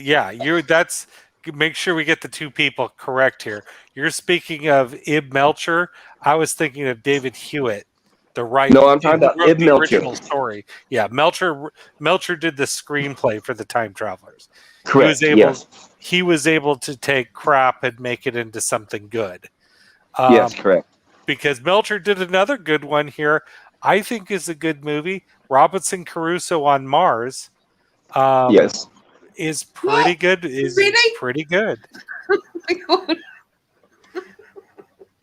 Make sure we get the two people correct here. You're speaking of Ib Melcher. I was thinking of David Hewitt, the writer. No, I'm talking about Ib Melcher. Original story. Yeah, Melcher did the screenplay for the Time Travelers. Correct. He was able to take crap and make it into something good. Yes, correct. Because Melcher did another good one here. I think is a good movie. Robinson Crusoe on Mars. Yes. is pretty good. Is Really? pretty good. Oh my God.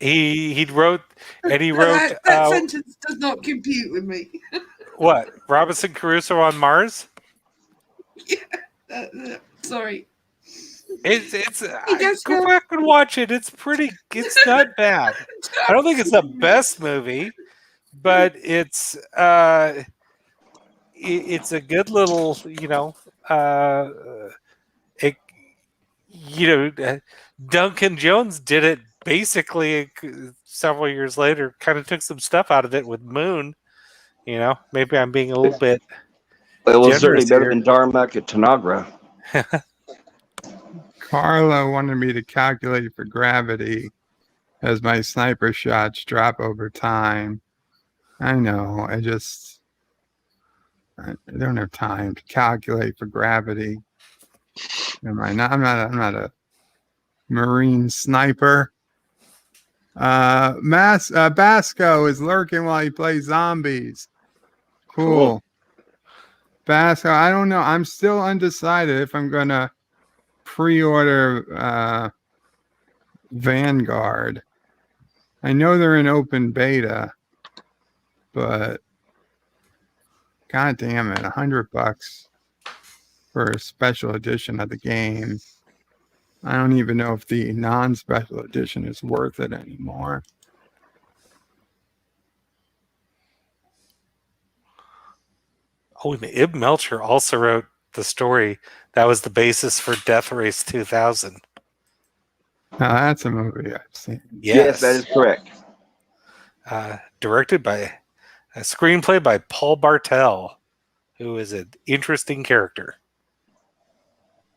He wrote that sentence does not compute with me. what? Robinson Crusoe on Mars? Yeah. Sorry. It's go back and watch it. It's not bad. I don't think it's the best movie, but it's a good little, Duncan Jones did it basically several years later, kind of took some stuff out of it with Moon. Maybe I'm being a little bit it was certainly better than Dharma at Tanagra. Carla wanted me to calculate for gravity as my sniper shots drop over time. I know. I don't have time to calculate for gravity. I'm not a Marine sniper. Basco is lurking while he plays zombies. Cool. Basco, I don't know. I'm still undecided if I'm gonna pre-order Vanguard. I know they're in open beta, but god damn it, $100 for a special edition of the game. I don't even know if the non-special edition is worth it anymore. Oh, and Ib Melcher also wrote the story that was the basis for Death Race 2000. Now that's a movie I've seen. Yes, that is correct. Directed by a screenplay by Paul Bartel, who is an interesting character.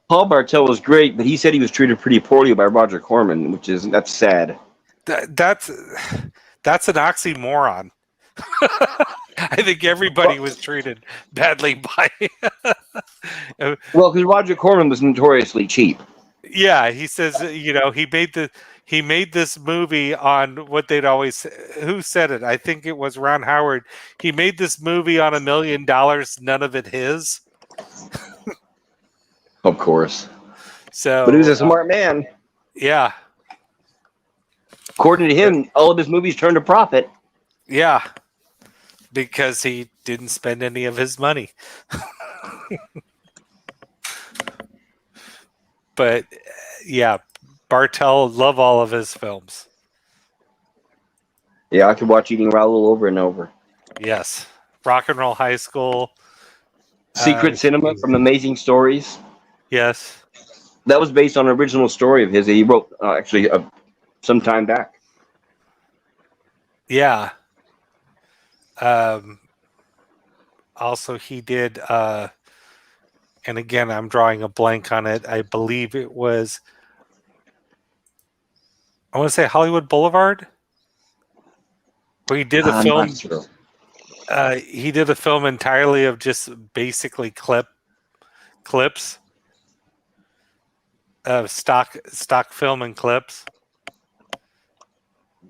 Paul Bartel was great, but he said he was treated pretty poorly by Roger Corman, that's sad. That's an oxymoron. I think everybody was treated badly by. Well, because Roger Corman was notoriously cheap. Yeah, he says he made this movie on what they'd always. Who said it? I think it was Ron Howard. He made this movie on $1 million, none of it his. Of course. So, but he was a smart man. Yeah. According to him, all of his movies turned a profit. Yeah. Because he didn't spend any of his money. But yeah, Bartel, love all of his films. Yeah, I could watch Eating Raoul over and over. Yes. Rock and Roll High School. Secret Cinema from Amazing Stories. Yes. That was based on an original story of his that he wrote some time back. Yeah. Also, he did, and again, I'm drawing a blank on it. I believe it was, I want to say Hollywood Boulevard, where he did a film. Sure. He did a film entirely of just basically clips of stock film and clips.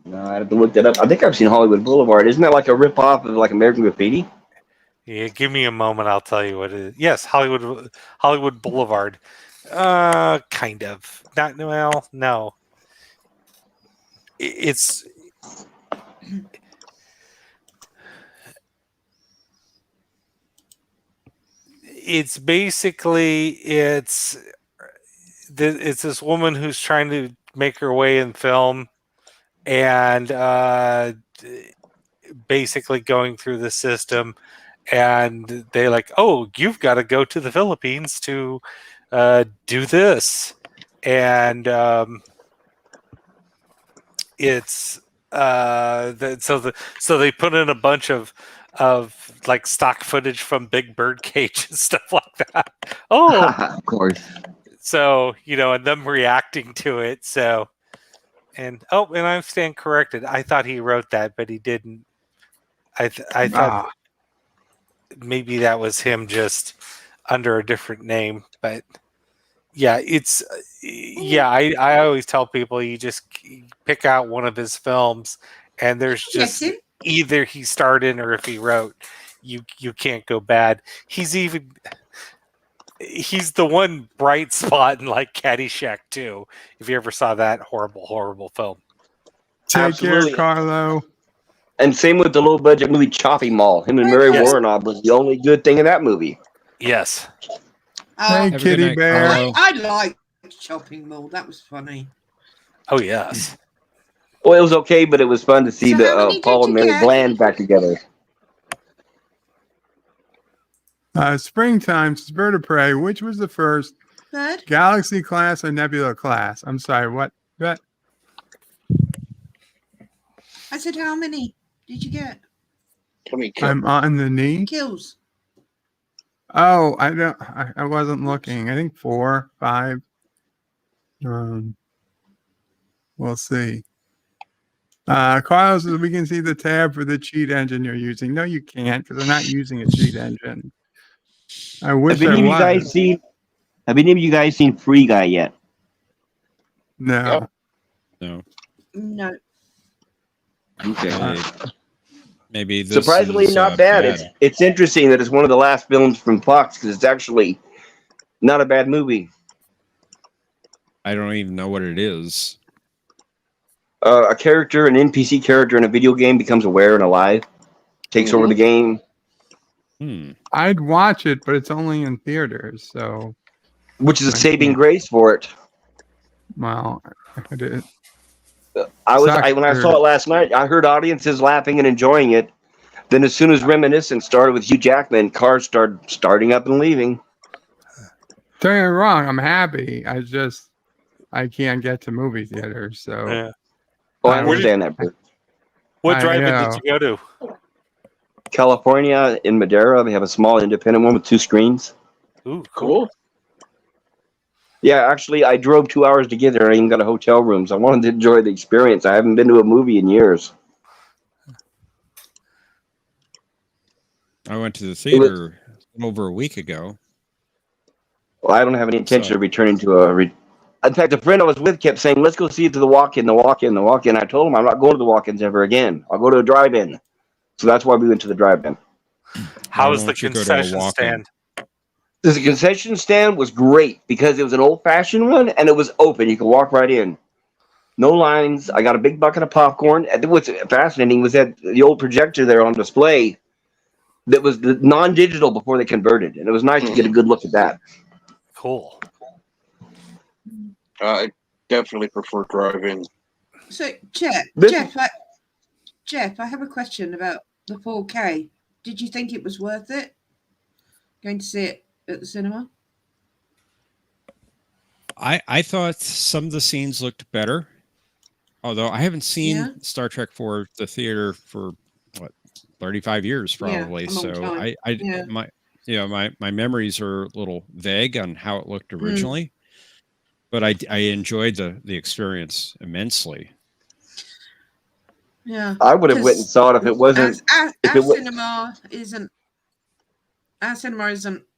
No, I have to look that up. I think I've seen Hollywood Boulevard. Isn't that like a ripoff of like American Graffiti? Yeah, give me a moment. I'll tell you what it is. Yes, Hollywood Boulevard. Kind of. Not well. No. It's basically it's this woman who's trying to make her way in film. And basically going through the system, and they like, oh, you've got to go to the Philippines to do this, and it's so they put in a bunch of like stock footage from Big Bird Cage and stuff like that. Oh, of course. So and them reacting to it. So. And I stand corrected. I thought he wrote that, but he didn't. I thought maybe that was him just under a different name. But yeah, I always tell people you just pick out one of his films, and there's just either he starred in or if he wrote, you can't go bad. He's even he's the one bright spot in like Caddyshack 2. If you ever saw that horrible film. Take care, Carlo. And same with the low budget movie Chopping Mall. Him and Mary Warrenoff was the only good thing in that movie. Yes. Hey, Kitty Bear. I liked Chopping Mall. That was funny. Oh yes. Well, it was okay, but it was fun to see So how many Paul did and you Mary get? Bland back together. Springtime, Bird of Prey. Which was the first? Bird? Galaxy class or Nebula class? I'm sorry, what? What? I said, how many did you get? I'm on the knee. Kills. Oh, I wasn't looking. I think 4, 5. We'll see. Carlos says we can see the tab for the cheat engine you're using. No, you can't, because they're not using a cheat engine. I wish Have I any of you was. guys seen? Have any of you guys seen Free Guy yet? No. No. No. Okay. Maybe this Surprisingly is, not bad. It's interesting that it's one of the last films from Fox because it's actually not a bad movie. I don't even know what it is. A character, an NPC character in a video game becomes aware and alive, takes over the game. I'd watch it, but it's only in theaters, so. Which is a saving grace for it. Well, it is. When I saw it last night, I heard audiences laughing and enjoying it. Then as soon as Reminiscence started with Hugh Jackman, cars started starting up and leaving. Don't get me wrong, I'm happy. I can't get to movie theaters, so. Yeah. Oh, I understand that. What drive-in did you go to? California in Madera, they have a small independent one with 2 screens. Ooh, cool. Yeah, actually, I drove 2 hours to get there. I even got a hotel room, so I wanted to enjoy the experience. I haven't been to a movie in years. I went to the theater over a week ago. Well, I don't have any intention of returning to in fact, a friend I was with kept saying, let's go see it to the walk-in, the walk-in, the walk-in. I told him I'm not going to the walk-ins ever again. I'll go to a drive-in. So that's why we went to the drive-in. How was the concession stand? The concession stand was great because it was an old-fashioned one and it was open. You could walk right in. No lines. I got a big bucket of popcorn. And what's fascinating was that the old projector there on display that was the non-digital before they converted. And it was nice to get a good look at that. Cool. I definitely prefer drive-in. So, Jeff, I have a question about the 4K. Did you think it was worth it? Going to see it at the cinema? I thought some of the scenes looked better. Although I haven't seen Star Trek for the theater for 35 years probably. So my memories are a little vague on how it looked originally. But I enjoyed the experience immensely. Yeah, I would have went and saw it if it wasn't. Our cinema isn't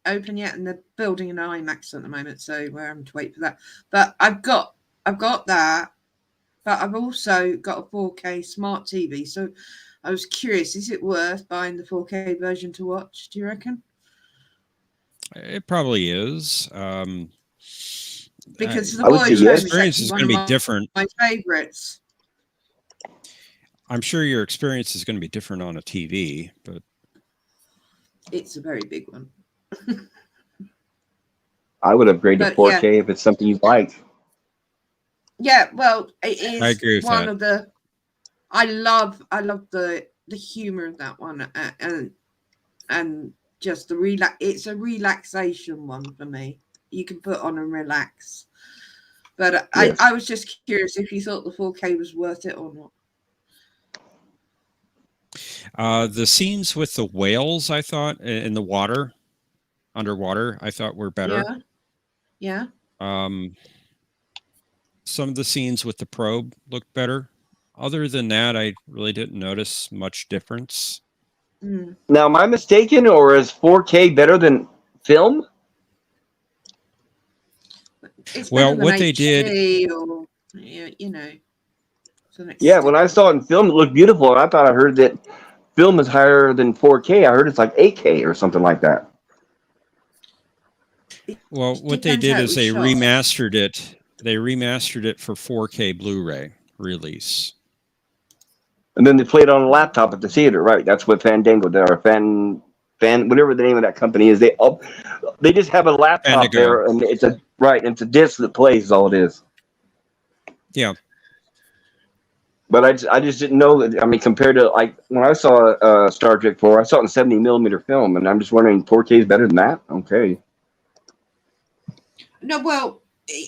open yet, and they're building an IMAX at the moment, so we're having to wait for that. But I've got that, but I've also got a 4K smart TV. So I was curious: is it worth buying the 4K version to watch? Do you reckon? It probably is. Because the Voyage Home experience is going to be different. My favorites. I'm sure your experience is going to be different on a TV, but it's a very big one. I would upgrade to 4K if it's something you like. Yeah, well, it is. I agree with one that. of the. I love the humor of that one, and just the It's a relaxation one for me. You can put on and relax. But I was just curious if you thought the 4K was worth it or not. The scenes with the whales, I thought, in the water, underwater, I thought were better. Yeah. Some of the scenes with the probe looked better. Other than that, I really didn't notice much difference. Now, am I mistaken, or is 4K better than film? Well, what they did, or, you know. Yeah, when I saw it in film, it looked beautiful, and I thought I heard that film is higher than 4K. I heard it's like 8K or something like that. Well, what they did is they remastered it. They remastered it for 4K Blu-ray release. And then they play it on a laptop at the theater, right? That's what Fandango did, or whatever the name of that company is. They just have a laptop Fandango. there, and it's a disc that plays. Is all it is. Yeah. But I just didn't know that. I mean, compared to like when I saw Star Trek 4, I saw it in 70mm film, and I'm just wondering, 4K is better than that? Okay. No, well,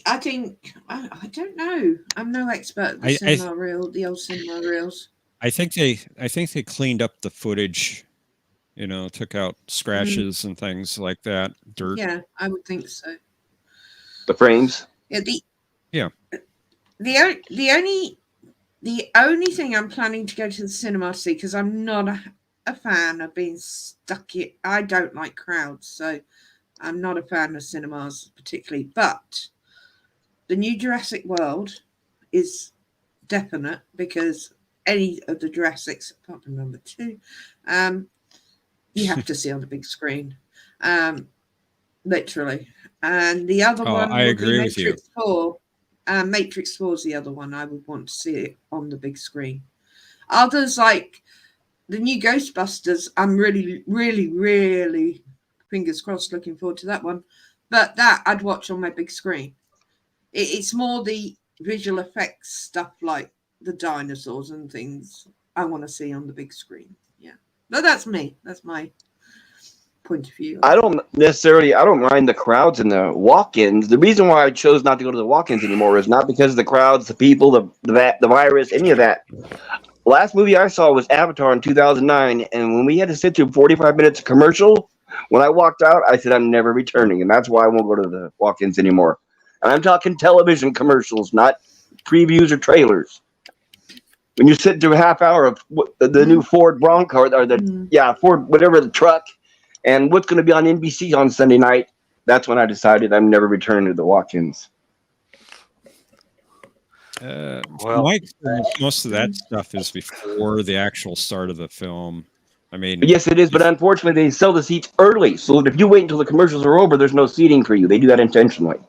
I think I don't know. I'm no expert at the old cinema reels. I think they cleaned up the footage, took out scratches and things like that, dirt. Yeah, I would think so. The frames. Yeah. The only thing I'm planning to go to the cinema to see, because I'm not a fan of being stuck here. I don't like crowds, so I'm not a fan of cinemas particularly. But the new Jurassic World is definite, because any of the Jurassics, apart from number 2, you have to see on the big screen, literally. And the other one, I agree with you. Matrix 4. Matrix 4 is the other one I would want to see it on the big screen. Others, like the new Ghostbusters, I'm really, really, really, fingers crossed, looking forward to that one. But that I'd watch on my big screen. It's more the visual effects stuff, like the dinosaurs and things, I want to see on the big screen. Yeah. But that's me. That's my point of view. I don't mind the crowds and the walk-ins. The reason why I chose not to go to the walk-ins anymore is not because of the crowds, the people, the virus, any of that. Last movie I saw was Avatar in 2009, and when we had to sit through 45 minutes of commercial, when I walked out, I said I'm never returning, and that's why I won't go to the walk-ins anymore. And I'm talking television commercials, not previews or trailers. When you sit through a half hour of the new Ford Bronco, or Ford, whatever the truck, and what's going to be on NBC on Sunday night, that's when I decided I'm never returning to the walk-ins. Most of that stuff is before the actual start of the film. I mean, yes, it is, but unfortunately, they sell the seats early. So if you wait until the commercials are over, there's no seating for you. They do that intentionally.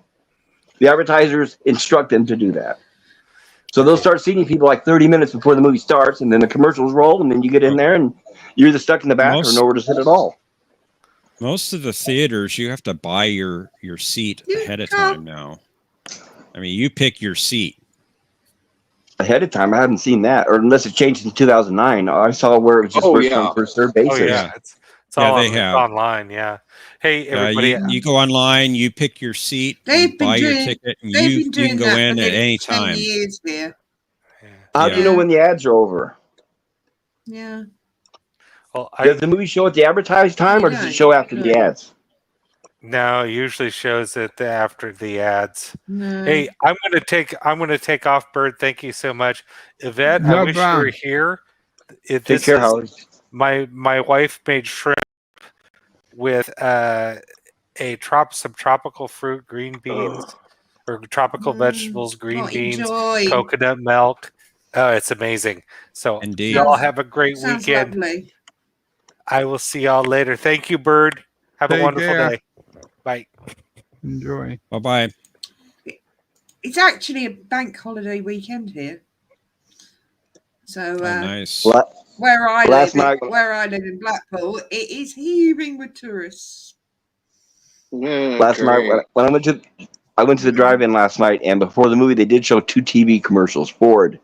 The advertisers instruct them to do that. So they'll start seating people like 30 minutes before the movie starts, and then the commercials roll, and then you get in there, and you're either stuck in the back or nowhere to sit at all. Most of the theaters, you have to buy your seat ahead of time now. I mean, you pick your seat. Ahead of time, I haven't seen that, or unless it changed in 2009. I saw where it was just first come, first served basis. Oh, yeah. It's it's online, yeah. Hey, everybody. You go online, you pick your seat, you buy your ticket, and you can go in at any time. How do you know when the ads are over? Yeah. Well, does the movie show at the advertised time, or does it show after the ads? No, it usually shows it after the ads. No. Hey, I'm gonna take off, Bird. Thank you so much, Yvette. I wish you were here. Take care, Howard. My wife made shrimp with some tropical fruit, green beans, or tropical vegetables, green beans, coconut milk. Oh, it's amazing. So indeed, y'all have a great weekend. Lovely. I will see y'all later. Thank you, Bird. Have a wonderful day. Bye. Enjoy. Bye-bye. It's actually a bank holiday weekend here. So nice. Where I live in Blackpool, it is heaving with tourists. Last night, when I went to the drive-in last night, and before the movie, they did show 2 TV commercials, Ford.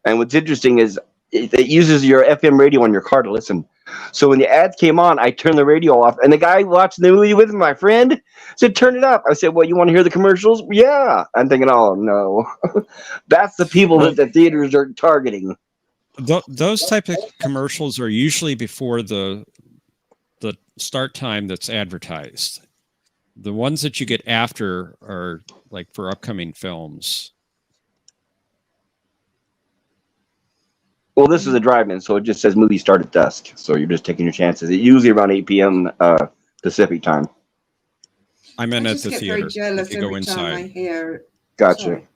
And what's interesting is it uses your FM radio on your car to listen. So when the ads came on, I turned the radio off, and the guy watching the movie with me, my friend, said, "Turn it up." I said, "Well, you want to hear the commercials?" Yeah. I'm thinking, oh no, that's the people that the theaters are targeting. Those type of commercials are usually before the start time that's advertised. The ones that you get after are like for upcoming films. Well, this is a drive-in, so it just says movie start at dusk. So you're just taking your chances. It's usually around 8 p.m. Pacific time. I meant at the theater. Very jealous if you go every inside. time I hear. Gotcha. Sorry.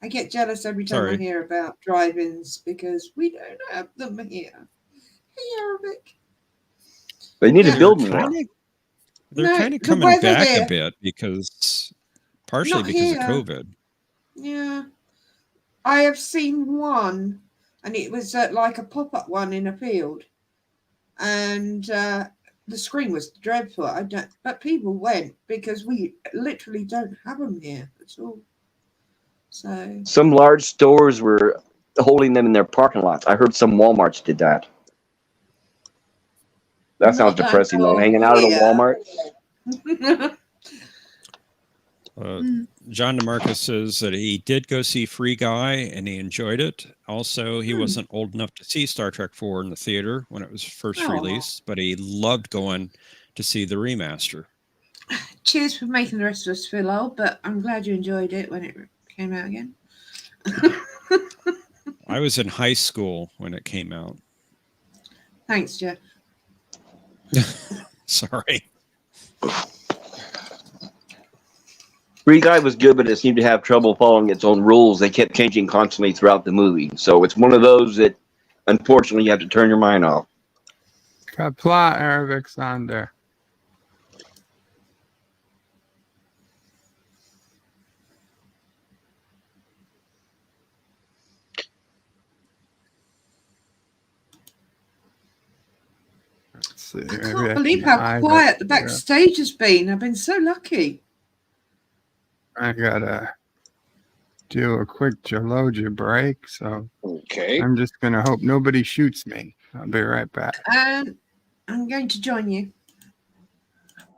I get jealous every time I hear about drive-ins because we don't have them here. Hey, Eric. They need to build more. They're kind of coming back a bit partially because of COVID. Yeah. I have seen one, and it was like a pop-up one in a field. And the screen was dreadful. But people went because we literally don't have them here at all. So some large stores were holding them in their parking lots. I heard some Walmarts did that. That sounds depressing, though. Hanging out at a Walmart. John DeMarcus says that he did go see Free Guy and he enjoyed it. Also, he wasn't old enough to see Star Trek 4 in the theater when it was first released, but he loved going to see the remaster. Cheers for making the rest of us feel old, but I'm glad you enjoyed it when it came out again. I was in high school when it came out. Thanks, Jeff. Sorry. Free Guy was good, but it seemed to have trouble following its own rules. They kept changing constantly throughout the movie. So it's one of those that, unfortunately, you have to turn your mind off. Qapla Arabic Sander. I can't believe how quiet the backstage has been. I've been so lucky. I gotta do a quick Geologia break, so I'm just gonna hope nobody shoots me. I'll be right back. I'm going to join you.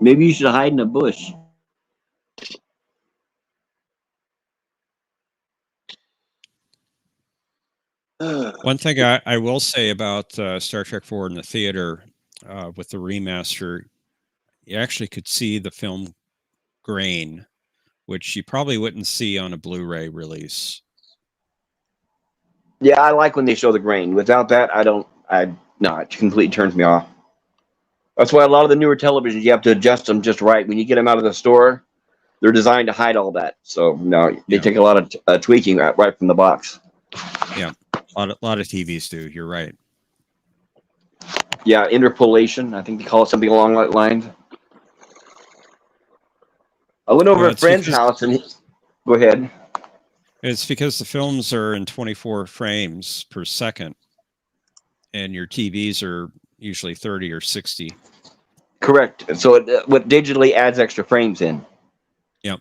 Maybe you should hide in a bush. One thing I will say about Star Trek 4 in the theater with the remaster, you actually could see the film grain, which you probably wouldn't see on a Blu-ray release. Yeah, I like when they show the grain. Without that, no, it completely turns me off. That's why a lot of the newer televisions, you have to adjust them just right. When you get them out of the store, they're designed to hide all that. So, no, they take a lot of tweaking right from the box. Yeah, a lot of TVs do. You're right. Yeah, interpolation. I think they call it something along that lines. I went over to a friend's house and go ahead. It's because the films are in 24 frames per second, and your TVs are usually 30 or 60. Correct. So what digitally adds extra frames in. Yep.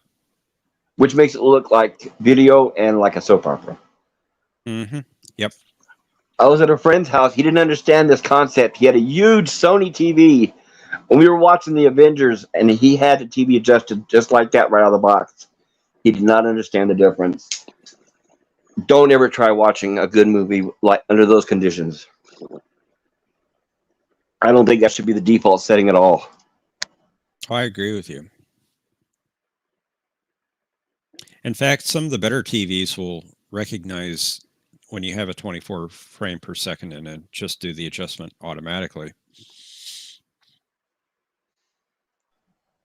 Which makes it look like video and like a soap opera. Mm-hmm. Yep. I was at a friend's house. He didn't understand this concept. He had a huge Sony TV. When we were watching the Avengers, and he had the TV adjusted just like that right out of the box. He did not understand the difference. Don't ever try watching a good movie like under those conditions. I don't think that should be the default setting at all. I agree with you. In fact, some of the better TVs will recognize when you have a 24 frame per second in it, just do the adjustment automatically.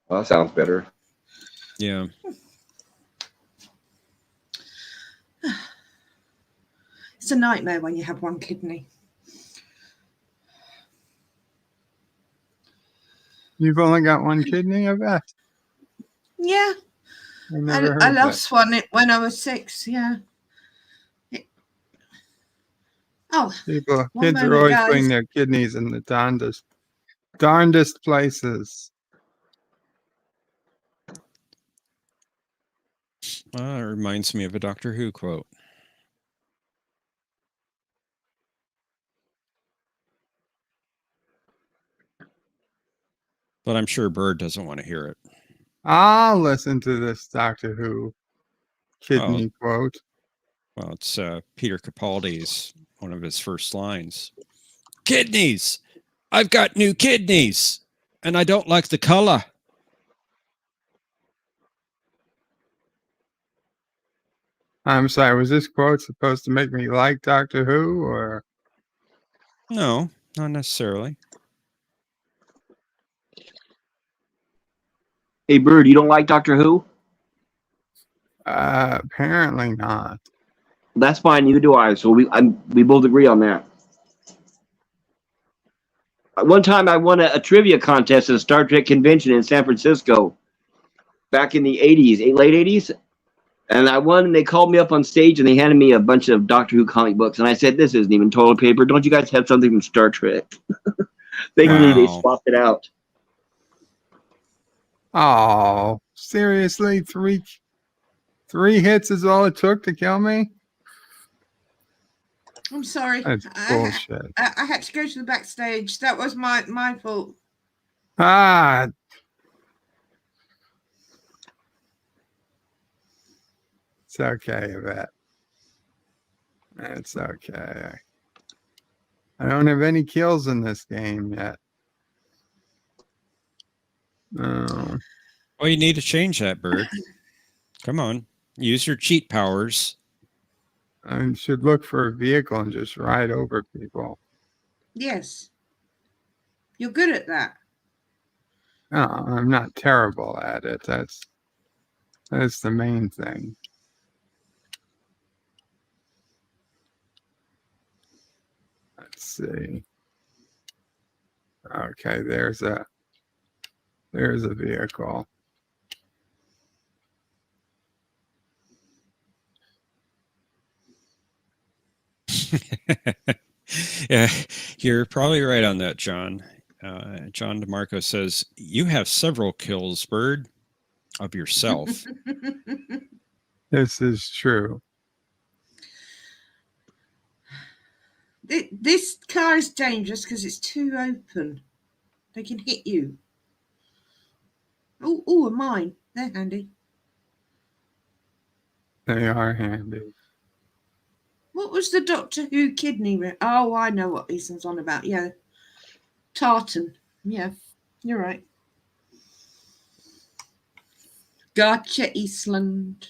Well, that sounds better. Yeah. It's a nightmare when you have one kidney. You've only got one kidney, I bet. Yeah. I lost one when I was 6, yeah. Kids are always putting their kidneys in the darndest places. It reminds me of a Doctor Who quote. But I'm sure Bird doesn't want to hear it. I'll listen to this Doctor Who kidney quote. Well, it's Peter Capaldi's one of his first lines. Kidneys! I've got new kidneys! And I don't like the color. I'm sorry, was this quote supposed to make me like Doctor Who, or? No, not necessarily. Hey, Bird, you don't like Doctor Who? Apparently not. That's fine. Neither do I. So we both agree on that. One time I won a trivia contest at a Star Trek convention in San Francisco back in the 80s, late 80s. And I won, and they called me up on stage, and they handed me a bunch of Doctor Who comic books. And I said, this isn't even toilet paper. Don't you guys have something from Star Trek? Thankfully, they swapped it out. Oh, seriously? Three hits is all it took to kill me? I'm sorry. That's bullshit. I had to go to the backstage. That was my fault. Ah. It's okay, Yvette. It's okay. I don't have any kills in this game yet. No. Well, you need to change that, Bird. Come on. Use your cheat powers. I should look for a vehicle and just ride over people. Yes. You're good at that. No, I'm not terrible at it. That's the main thing. Let's see. Okay, there's a vehicle. Yeah, you're probably right on that, John. John DeMarco says, you have several kills, Bird, of yourself. This is true. This car is dangerous because it's too open. They can hit you. Oh, a mine. They're handy. They are handy. What was the Doctor Who kidney? Oh, I know what Easton's on about. Yeah. Tartan. Yeah, you're right. Gotcha, Eastland.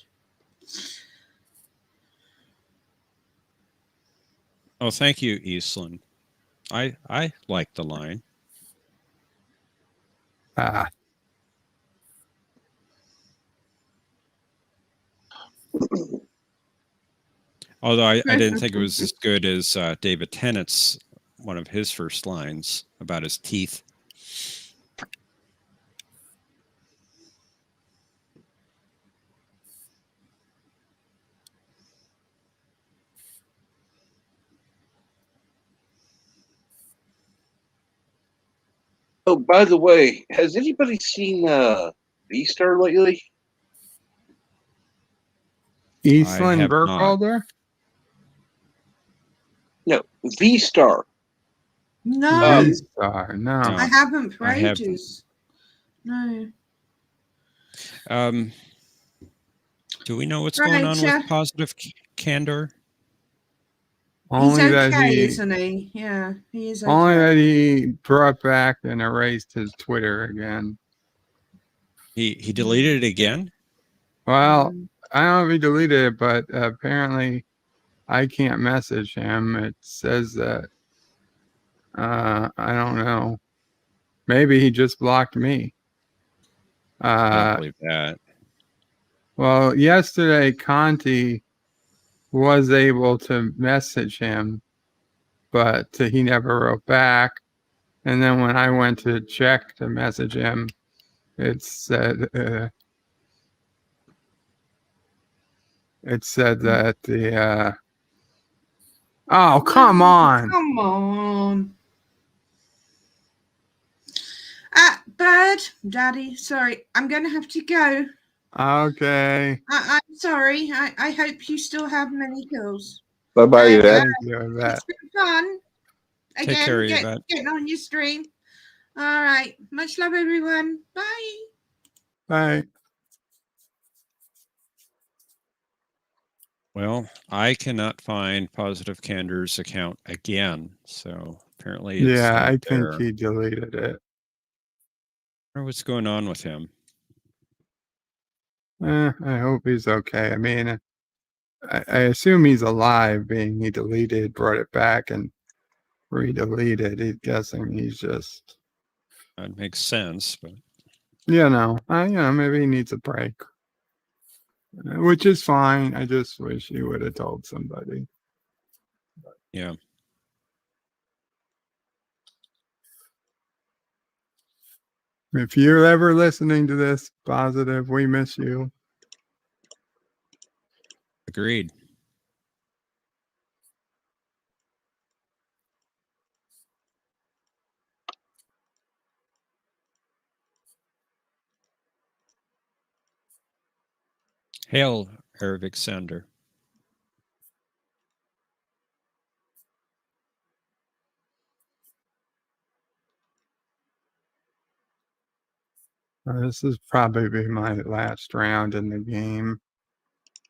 Oh, thank you, Eastland. I like the line. Although I didn't think it was as good as David Tennant's, one of his first lines about his teeth. Oh, by the way, has anybody seen V-Star lately? Eastland Burkholder? No, V-Star. No. V-Star, no. I haven't for ages. No. Do we know what's going on with Positive Candor? He's okay, isn't he? Yeah, he is okay. Only that he brought back and erased his Twitter again. He deleted it again? Well, I don't know if he deleted it, but apparently I can't message him. It says that I don't know. Maybe he just blocked me. I don't believe that. Well, yesterday Conti was able to message him, but he never wrote back. And then when I went to check to message him, it said that the oh, come on. Come on. Bird, Daddy, sorry, I'm going to have to go. Okay. I'm sorry. I hope you still have many kills. Bye-bye, Yvette. It's been fun. Take care, Yvette. Getting on your stream. All right. Much love, everyone. Bye. Bye. Well, I cannot find Positive Candor's account again, so apparently it's I not think there. he deleted it. I wonder what's going on with him. I hope he's okay. I mean, I assume he's alive, being he deleted, brought it back, and re-deleted. He's guessing he's just... That makes sense, but... maybe he needs a break. Which is fine. I just wish he would have told somebody. Yeah. If you're ever listening to this, Positive, we miss you. Agreed. Hail, Ervik Sander. This is probably my last round in the game.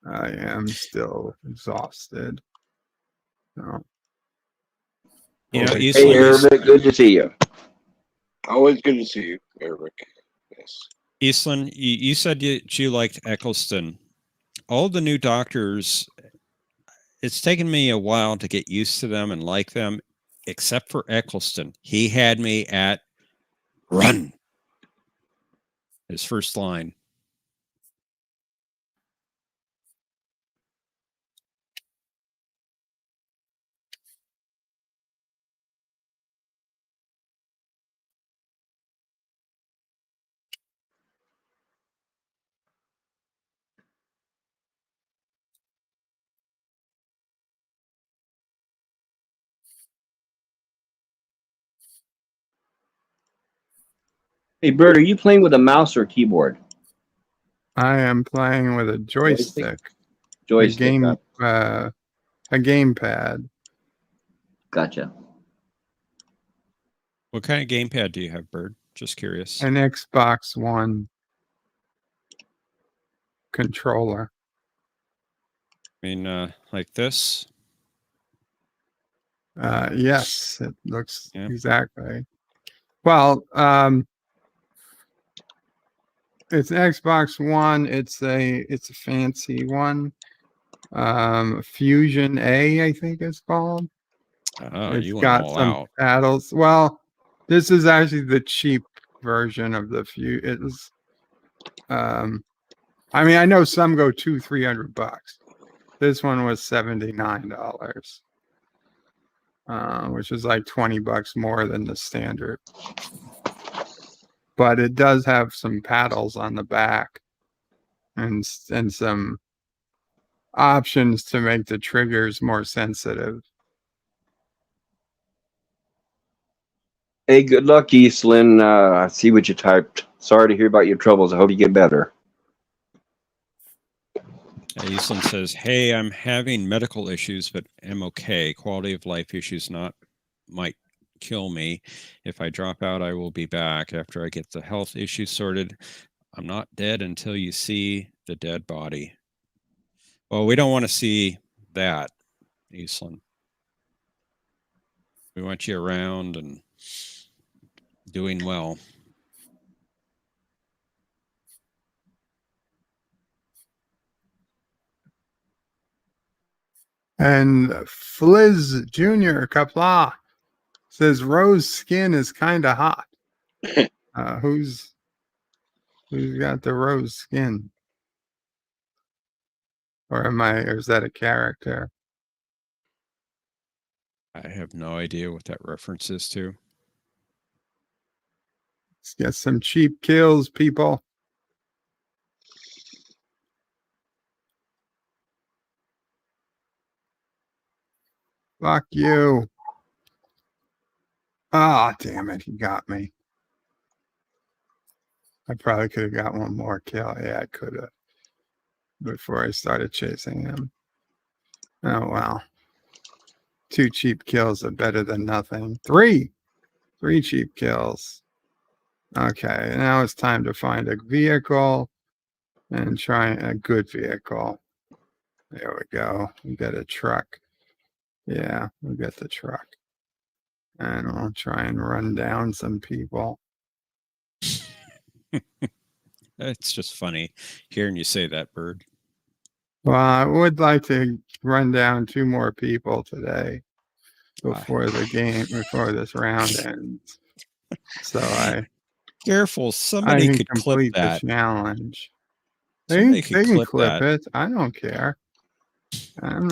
I am still exhausted. So. You know, hey, Eric, good to see you. Always good to see you, Eric. Yes. Eastland, you said you liked Eccleston. All the new doctors, it's taken me a while to get used to them and like them, except for Eccleston. He had me at run. His first line. Hey, Bert, are you playing with a mouse or keyboard? I am playing with a joystick. Joystick. A gamepad. Gotcha. What kind of gamepad do you have, Bird? Just curious. An Xbox One controller. I mean, like this? Yes, it looks exactly. Well, it's an Xbox One. It's a fancy one. Fusion A, I think it's called. Oh, it's you went got all some out. paddles. Well, this is actually the cheap version of the It's I mean, I know some go $200-300. This one was $79, which is like $20 more than the standard. But it does have some paddles on the back and some options to make the triggers more sensitive. Hey, good luck, Eastland. I see what you typed. Sorry to hear about your troubles. I hope you get better. Eastland says, hey, I'm having medical issues, but I'm okay. Quality of life issues might kill me. If I drop out, I will be back after I get the health issues sorted. I'm not dead until you see the dead body. Well, we don't want to see that, Eastland. We want you around and doing well. And Fliz Jr. Qapla says Rose skin is kind of hot. Who's got the rose skin? Or is that a character? I have no idea what that reference is to. Let's get some cheap kills, people. Fuck you. Ah, oh, damn it. He got me. I probably could have got one more kill. Yeah, I could have. Before I started chasing him. Oh, well. 2 cheap kills are better than nothing. 3 cheap kills. Okay, now it's time to find a vehicle and try a good vehicle. There we go. We got a truck. Yeah, we got the truck. And I'll try and run down some people. It's just funny hearing you say that, Bird. Well, I would like to run down 2 more people today before this round ends. So careful, somebody could clip that. The challenge. They can clip it. I don't care. I'm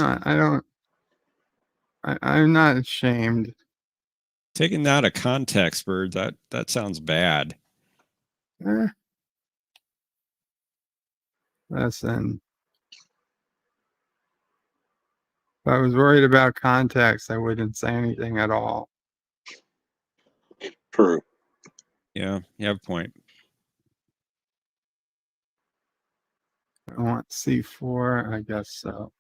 not ashamed. Taking that out of context, Bird, that sounds bad. Listen. If I was worried about context, I wouldn't say anything at all. True. Yeah, you have a point. I want C4, I guess so.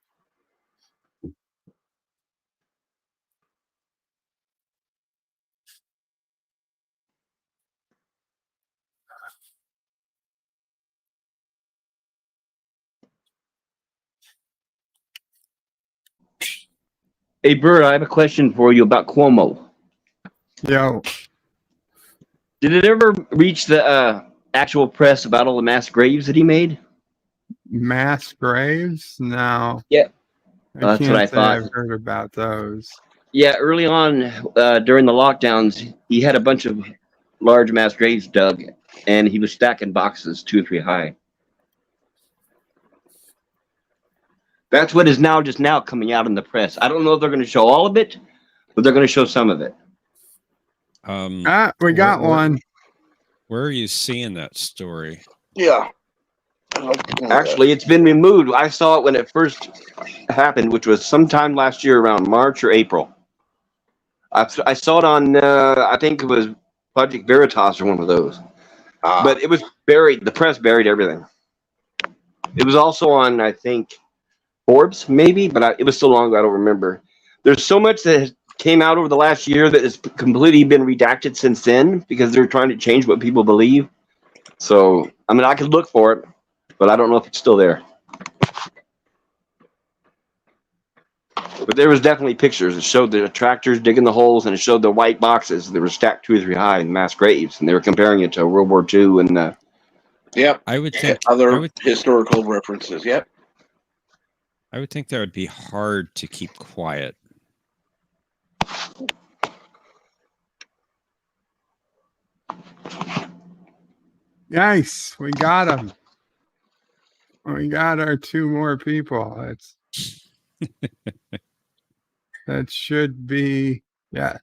Hey, Bert, I have a question for you about Cuomo. Yo. Did it ever reach the actual press about all the mass graves that he made? Mass graves? No. Yeah. I That's what I can't say thought. I've heard about those. Yeah, early on during the lockdowns, he had a bunch of large mass graves dug, and he was stacking boxes 2 or 3 high. That's what is now just now coming out in the press. I don't know if they're going to show all of it, but they're going to show some of it. We got one. Where are you seeing that story? Yeah. Actually, it's been removed. I saw it when it first happened, which was sometime last year around March or April. I saw it on, I think it was Project Veritas or one of those. But it was buried. The press buried everything. It was also on, I think, Forbes, maybe, but it was so long ago, I don't remember. There's so much that came out over the last year that has completely been redacted since then because they're trying to change what people believe. So, I mean, I could look for it, but I don't know if it's still there. But there was definitely pictures. It showed the tractors digging the holes, and it showed the white boxes that were stacked 2 or 3 high in mass graves, and they were comparing it to World War II and. Yep. I would think other historical references. Yep. I would think that would be hard to keep quiet. Nice. We got them. We got our 2 more people. That should be, yeah.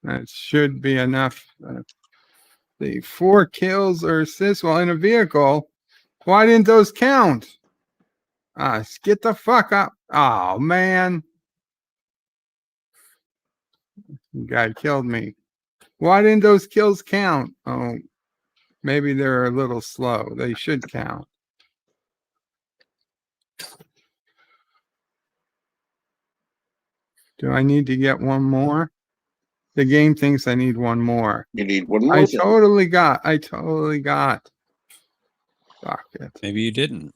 That should be enough. The 4 kills or assists while in a vehicle. Why didn't those count? Get the fuck up. Oh, man. The guy killed me. Why didn't those kills count? Oh, maybe they're a little slow. They should count. Do I need to get one more? The game thinks I need one more. You need one more. I totally got. Fuck it. Maybe you didn't.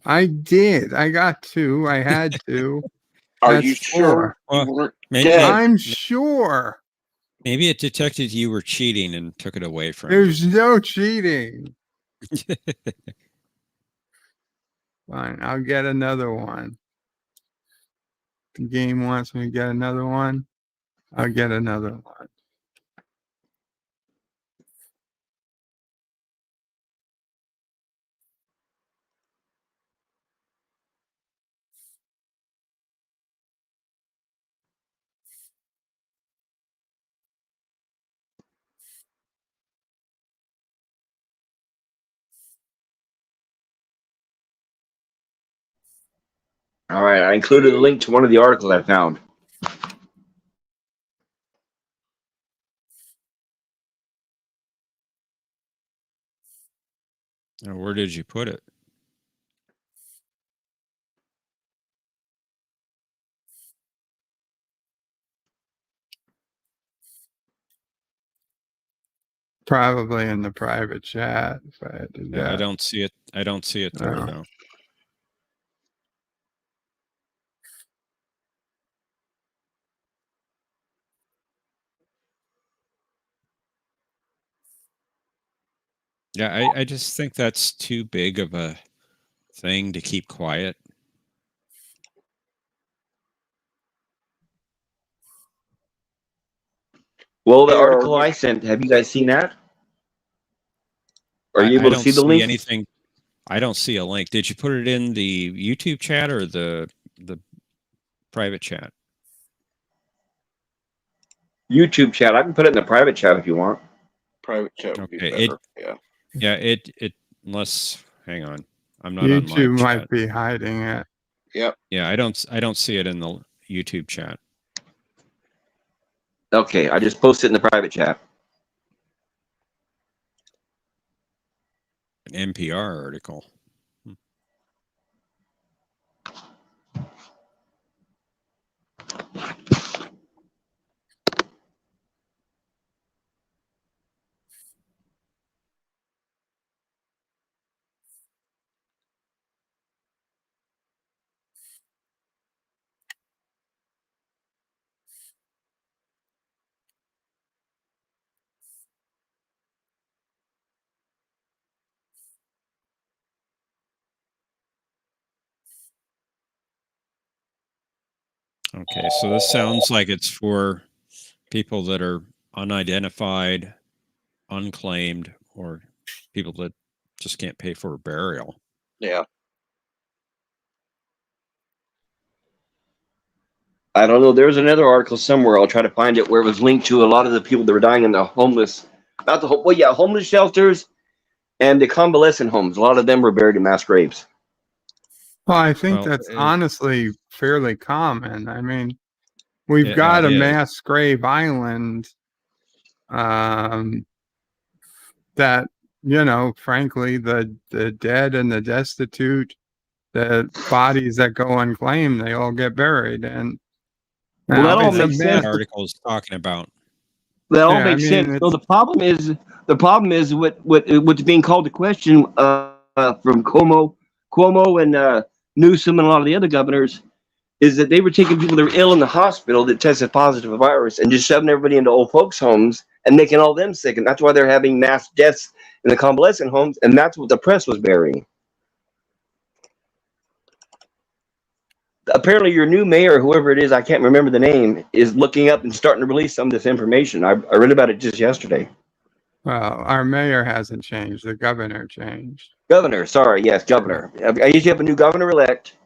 I did. I got 2. I had 2. Are you sure? I'm sure. Maybe it detected you were cheating and took it away from There's no cheating. Fine, I'll get another one. The game wants me to get another one. I'll get another one. All right, I included a link to one of the articles I found. Now, where did you put it? Probably in the private chat. If I had to I don't see it. I don't see it there, though. Yeah, I just think that's too big of a thing to keep quiet. Well, the article I sent, have you guys seen that? Are you able to see the link? Anything. I don't see a link. Did you put it in the YouTube chat or the private chat? YouTube chat. I can put it in the private chat if you want. Private chat would be better. Yeah, it unless hang on. I'm not YouTube on live might chat. be hiding it. Yep. Yeah, I don't see it in the YouTube chat. Okay, I just posted in the private chat. An NPR article. Okay, so this sounds like it's for people that are unidentified, unclaimed, or people that just can't pay for a burial. Yeah. I don't know. There's another article somewhere. I'll try to find it where it was linked to a lot of the people that were dying in the homeless, not the homeless shelters and the convalescent homes. A lot of them were buried in mass graves. Well, I think that's honestly fairly common. I mean, we've got a mass grave island that, frankly, the dead and the destitute, the bodies that go unclaimed, they all get buried. And well, that all makes sense. Article is talking about. That all makes sense. So the problem is what's being called to question from Cuomo and Newsom and a lot of the other governors is that they were taking people that were ill in the hospital that tested positive for virus and just shoving everybody into old folks' homes and making all them sick. And that's why they're having mass deaths in the convalescent homes. And that's what the press was burying. Apparently your new mayor, whoever it is, I can't remember the name, is looking up and starting to release some of this information. I read about it just yesterday. Well, our mayor hasn't changed. The governor changed. Governor, sorry. Yes, governor. I usually have a new governor-elect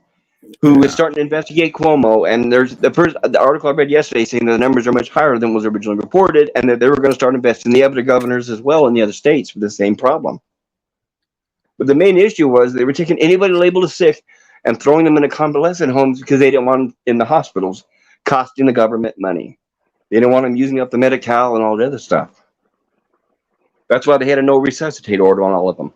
who is starting to investigate Cuomo. And there's the article I read yesterday saying that the numbers are much higher than was originally reported and that they were going to start investing the other governors as well in the other states for the same problem. But the main issue was they were taking anybody labeled as sick and throwing them into convalescent homes because they didn't want them in the hospitals, costing the government money. They didn't want them using up the Medi-Cal and all the other stuff. That's why they had a no resuscitate order on all of them.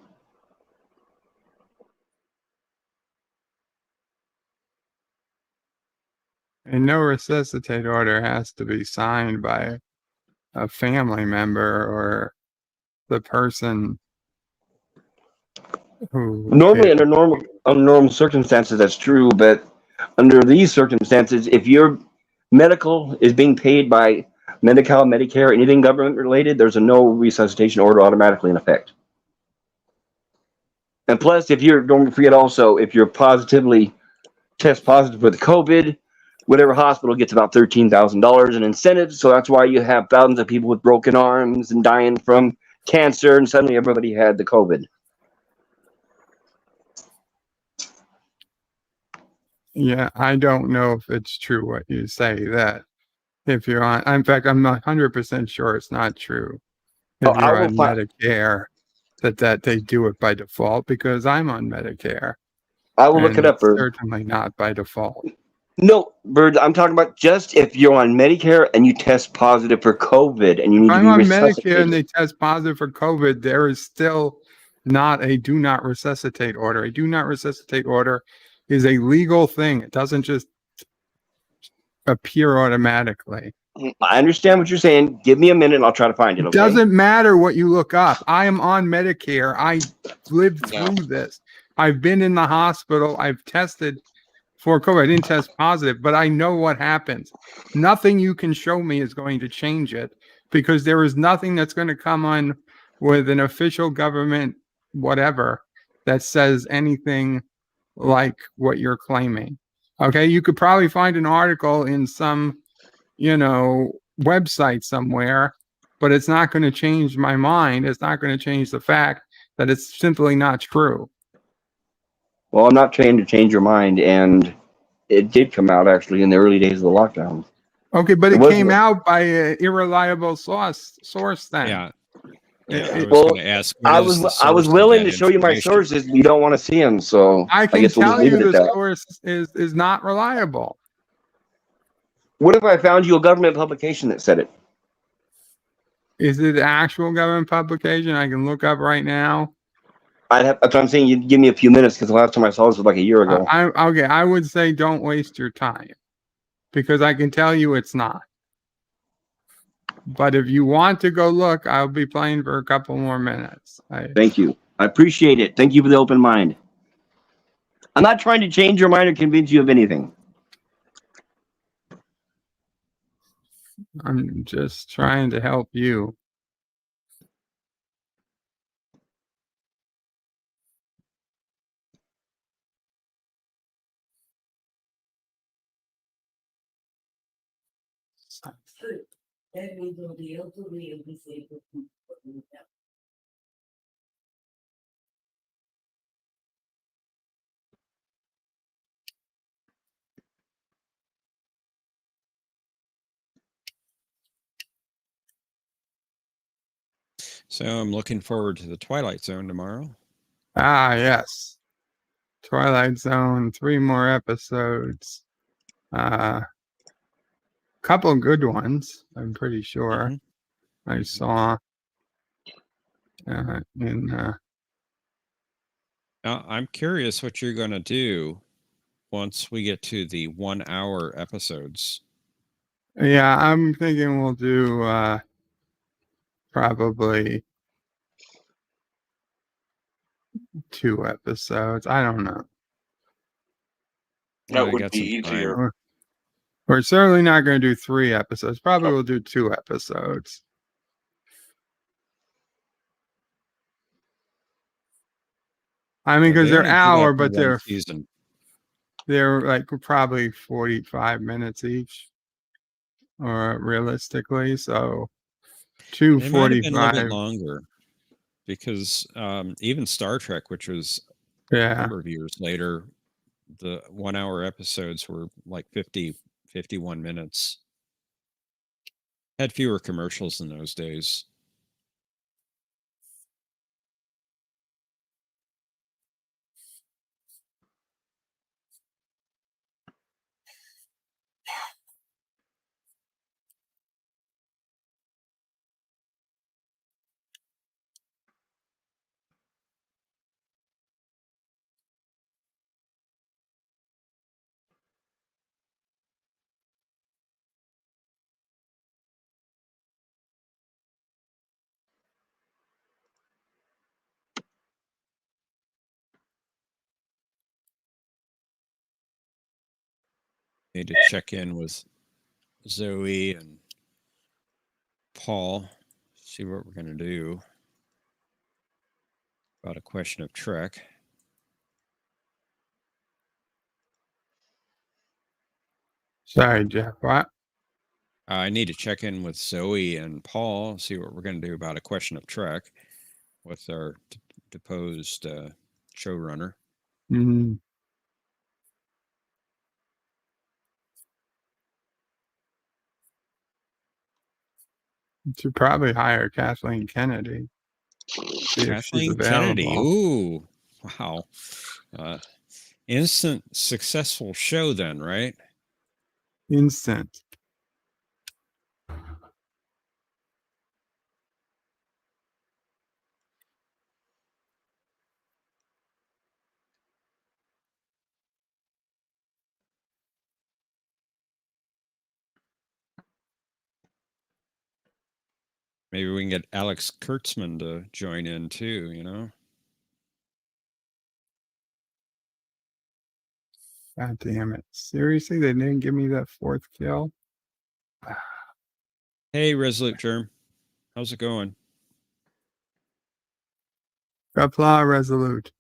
A no resuscitate order has to be signed by a family member or the person who... Normally, under normal circumstances, that's true. But under these circumstances, if your medical is being paid by Medi-Cal, Medicare, anything government related, there's a no resuscitation order automatically in effect. And plus, don't forget also, if you're test positive for the COVID, whatever hospital gets about $13,000 in incentives. So that's why you have thousands of people with broken arms and dying from cancer, and suddenly everybody had the COVID. Yeah, I don't know if it's true what you say, that if you're on, in fact, I'm not 100% sure it's not true. If you're on Medicare, that they do it by default, because I'm on Medicare. I will look it up, Bird. Certainly not by default. No, Bird, I'm talking about just if you're on Medicare and you test positive for COVID and you need to be on resuscitated. Medicare and they test positive for COVID, there is still not a do not resuscitate order. A do not resuscitate order is a legal thing. It doesn't just appear automatically. I understand what you're saying. Give me a minute and I'll try to find it. It doesn't matter what you look up. I am on Medicare. I lived through this. I've been in the hospital. I've tested for COVID. I didn't test positive, but I know what happens. Nothing you can show me is going to change it, because there is nothing that's going to come on with an official government whatever that says anything like what you're claiming. Okay, you could probably find an article in some, website somewhere, but it's not going to change my mind. It's not going to change the fact that it's simply not true. Well, I'm not trying to change your mind, and it did come out actually in the early days of the lockdown. Okay, but it came out by an irreliable source then. Yeah. Yeah, I was going to ask. I was willing to show you my sources. You don't want to see them, so I can guess we'll tell just leave you it at the that. source is not reliable. What if I found you a government publication that said it? Is it an actual government publication? I can look up right now. That's what I'm saying. You'd give me a few minutes because the last time I saw this was like a year ago. Okay. I would say don't waste your time because I can tell you it's not. But if you want to go look, I'll be playing for a couple more minutes. Thank you. I appreciate it. Thank you for the open mind. I'm not trying to change your mind or convince you of anything. I'm just trying to help you. So I'm looking forward to the Twilight Zone tomorrow. Ah, yes. Twilight Zone, 3 more episodes. Couple good ones, I'm pretty sure. I saw in Now, I'm curious what you're going to do once we get to the 1 hour episodes. Yeah, I'm thinking we'll do probably 2 episodes. I don't know. That would be easier. We're certainly not going to do 3 episodes. Probably we'll do 2 episodes. I mean, because they're hour, but they're like probably 45 minutes each, or realistically. So 245. It might have been a little bit longer because even Star Trek, which was a number of years later, the 1 hour episodes were like 51 minutes. Had fewer commercials in those days. Need to check in with Zoe and Paul, see what we're going to do about A Question of Trek. Sorry, Jeff. What? I need to check in with Zoe and Paul, see what we're going to do about A Question of Trek with our deposed showrunner. Mm-hmm. You should probably hire Kathleen Kennedy. Kathleen Kennedy. Ooh, wow. Instant successful show then, right? Instant. Maybe we can get Alex Kurtzman to join in too, you know? God damn it. Seriously? They didn't give me that 4th kill? Hey, Resolute Germ. How's it going? Qapla Resolute.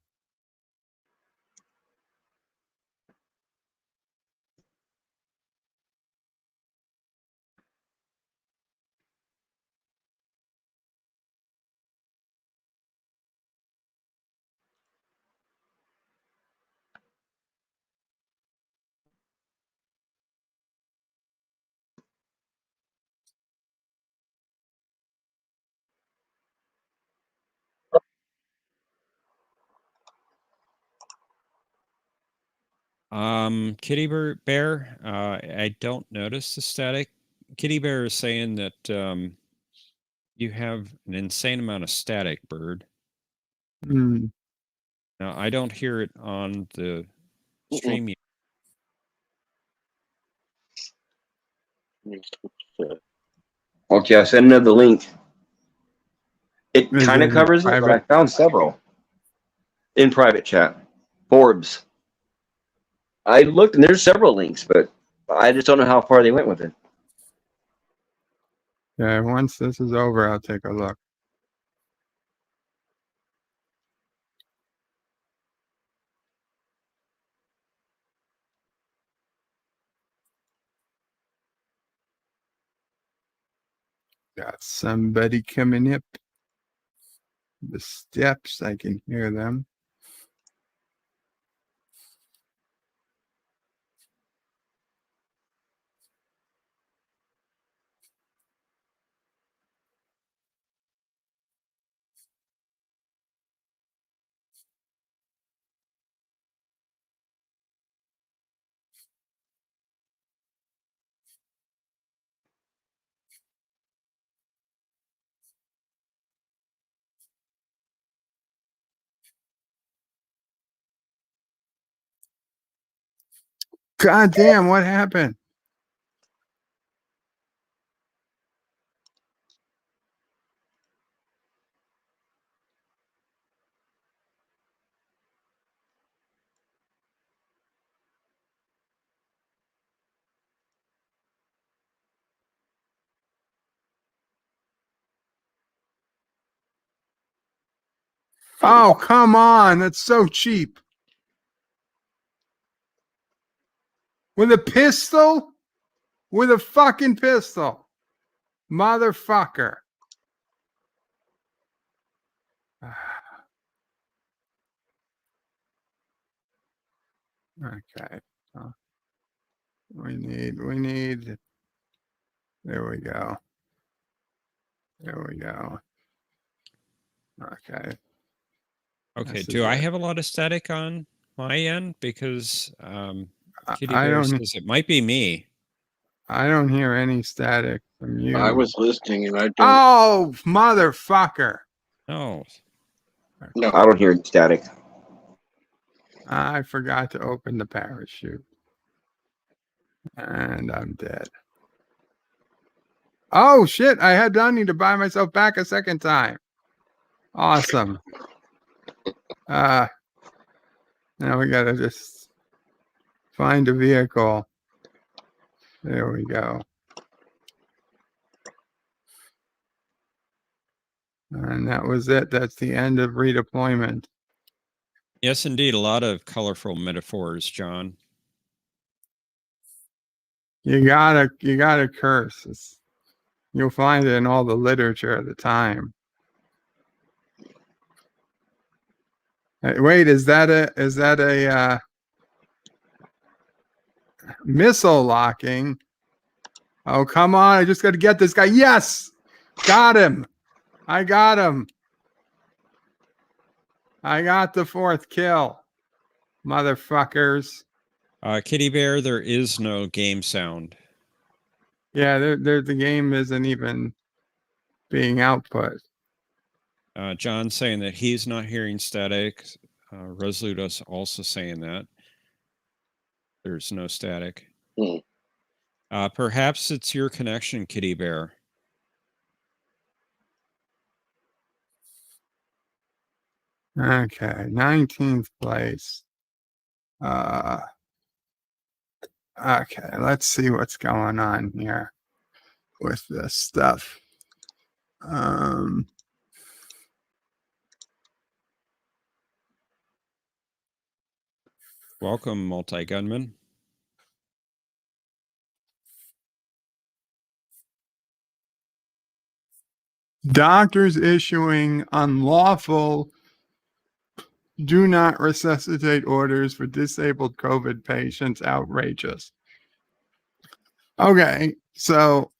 Kitty Bear, I don't notice the static. Kitty Bear is saying that you have an insane amount of static, Bird. Hmm. Now, I don't hear it on the stream yet. Okay, I sent another link. It kind of covers it, but I found several in private chat. Forbes. I looked, and there's several links, but I just don't know how far they went with it. Yeah, once this is over, I'll take a look. Got somebody coming up the steps. I can hear them. God damn, what happened? Oh, come on. That's so cheap. With a pistol? With a fucking pistol. Motherfucker. Okay. We need. There we go. There we go. Okay. Okay. Do I have a lot of static on my end? Because Kitty I Bear don't- says it might be me. I don't hear any static from you. I was listening and I don't. Oh, motherfucker. Oh. No, I don't hear static. I forgot to open the parachute. And I'm dead. Oh, shit. I had money to buy myself back a second time. Awesome. Now we got to just find a vehicle. There we go. And that was it. That's the end of redeployment. Yes, indeed. A lot of colorful metaphors, John. You gotta curse. You'll find it in all the literature of the time. Wait, is that a missile locking? Oh, come on. I just got to get this guy. Yes! Got him. I got him. I got the 4th kill. Motherfuckers. Kitty Bear, there is no game sound. Yeah, the game isn't even being output. John's saying that he's not hearing static. Resolute's also saying that there's no static. Perhaps it's your connection, Kitty Bear. Okay, 19th place. Okay, let's see what's going on here with this stuff. Welcome, multi-gunman. Doctors issuing unlawful do not resuscitate orders for disabled COVID patients. Outrageous. Okay, so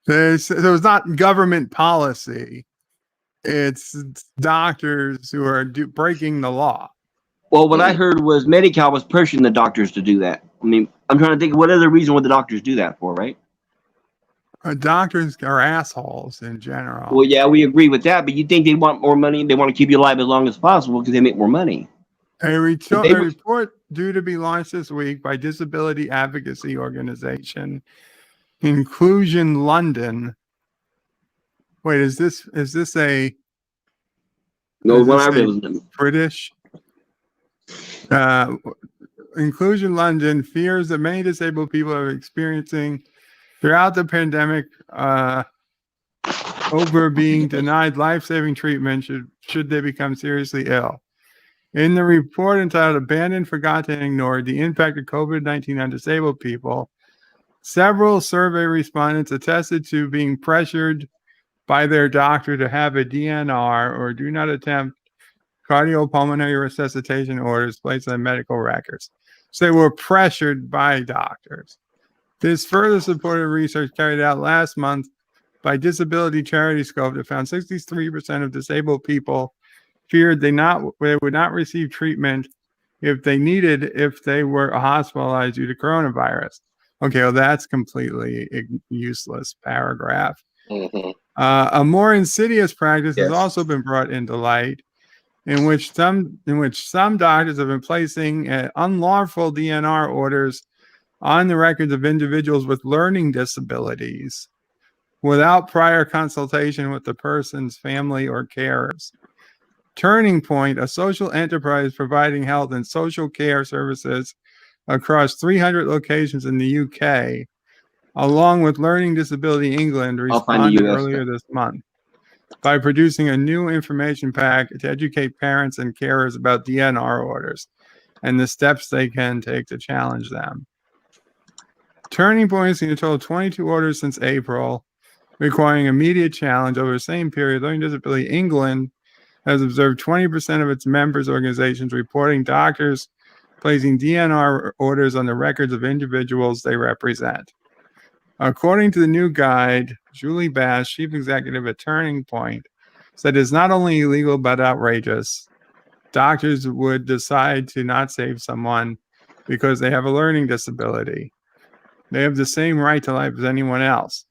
there's not government policy. It's doctors who are breaking the law. Well, what I heard was Medi-Cal was pushing the doctors to do that. I mean, I'm trying to think of what other reason would the doctors do that for, right? Doctors are assholes in general. Well, yeah, we agree with that, but you think they want more money? They want to keep you alive as long as possible because they make more money. A report due to be launched this week by disability advocacy organization Inclusion London. Wait, is this a no? When I read was British? Inclusion London fears that many disabled people are experiencing throughout the pandemic over being denied life-saving treatment should they become seriously ill. In the report entitled Abandoned, Forgotten, and Ignored, the Impact of COVID-19 on Disabled People, several survey respondents attested to being pressured by their doctor to have a DNR or do not attempt cardiopulmonary resuscitation orders placed on medical records. So they were pressured by doctors. This further supported research carried out last month by Disability Charity Scope that found 63% of disabled people feared they would not receive treatment if they were hospitalized due to coronavirus. Okay, well, that's completely useless paragraph. Mm-hmm. A more insidious practice has also been brought into light, in which some doctors have been placing unlawful DNR orders on the records of individuals with learning disabilities without prior consultation with the person's family or carers. Turning Point, a social enterprise providing health and social care services across 300 locations in the UK, along with Learning Disability England, responded earlier this month by producing a new information pack to educate parents and carers about DNR orders and the steps they can take to challenge them. Turning Point has seen a total of 22 orders since April, requiring immediate challenge. Over the same period, Learning Disability England has observed 20% of its members' organizations reporting doctors placing DNR orders on the records of individuals they represent. According to the new guide, Julie Bass, chief executive at Turning Point, said it's not only illegal but outrageous. Doctors would decide to not save someone because they have a learning disability. They have the same right to life as anyone else.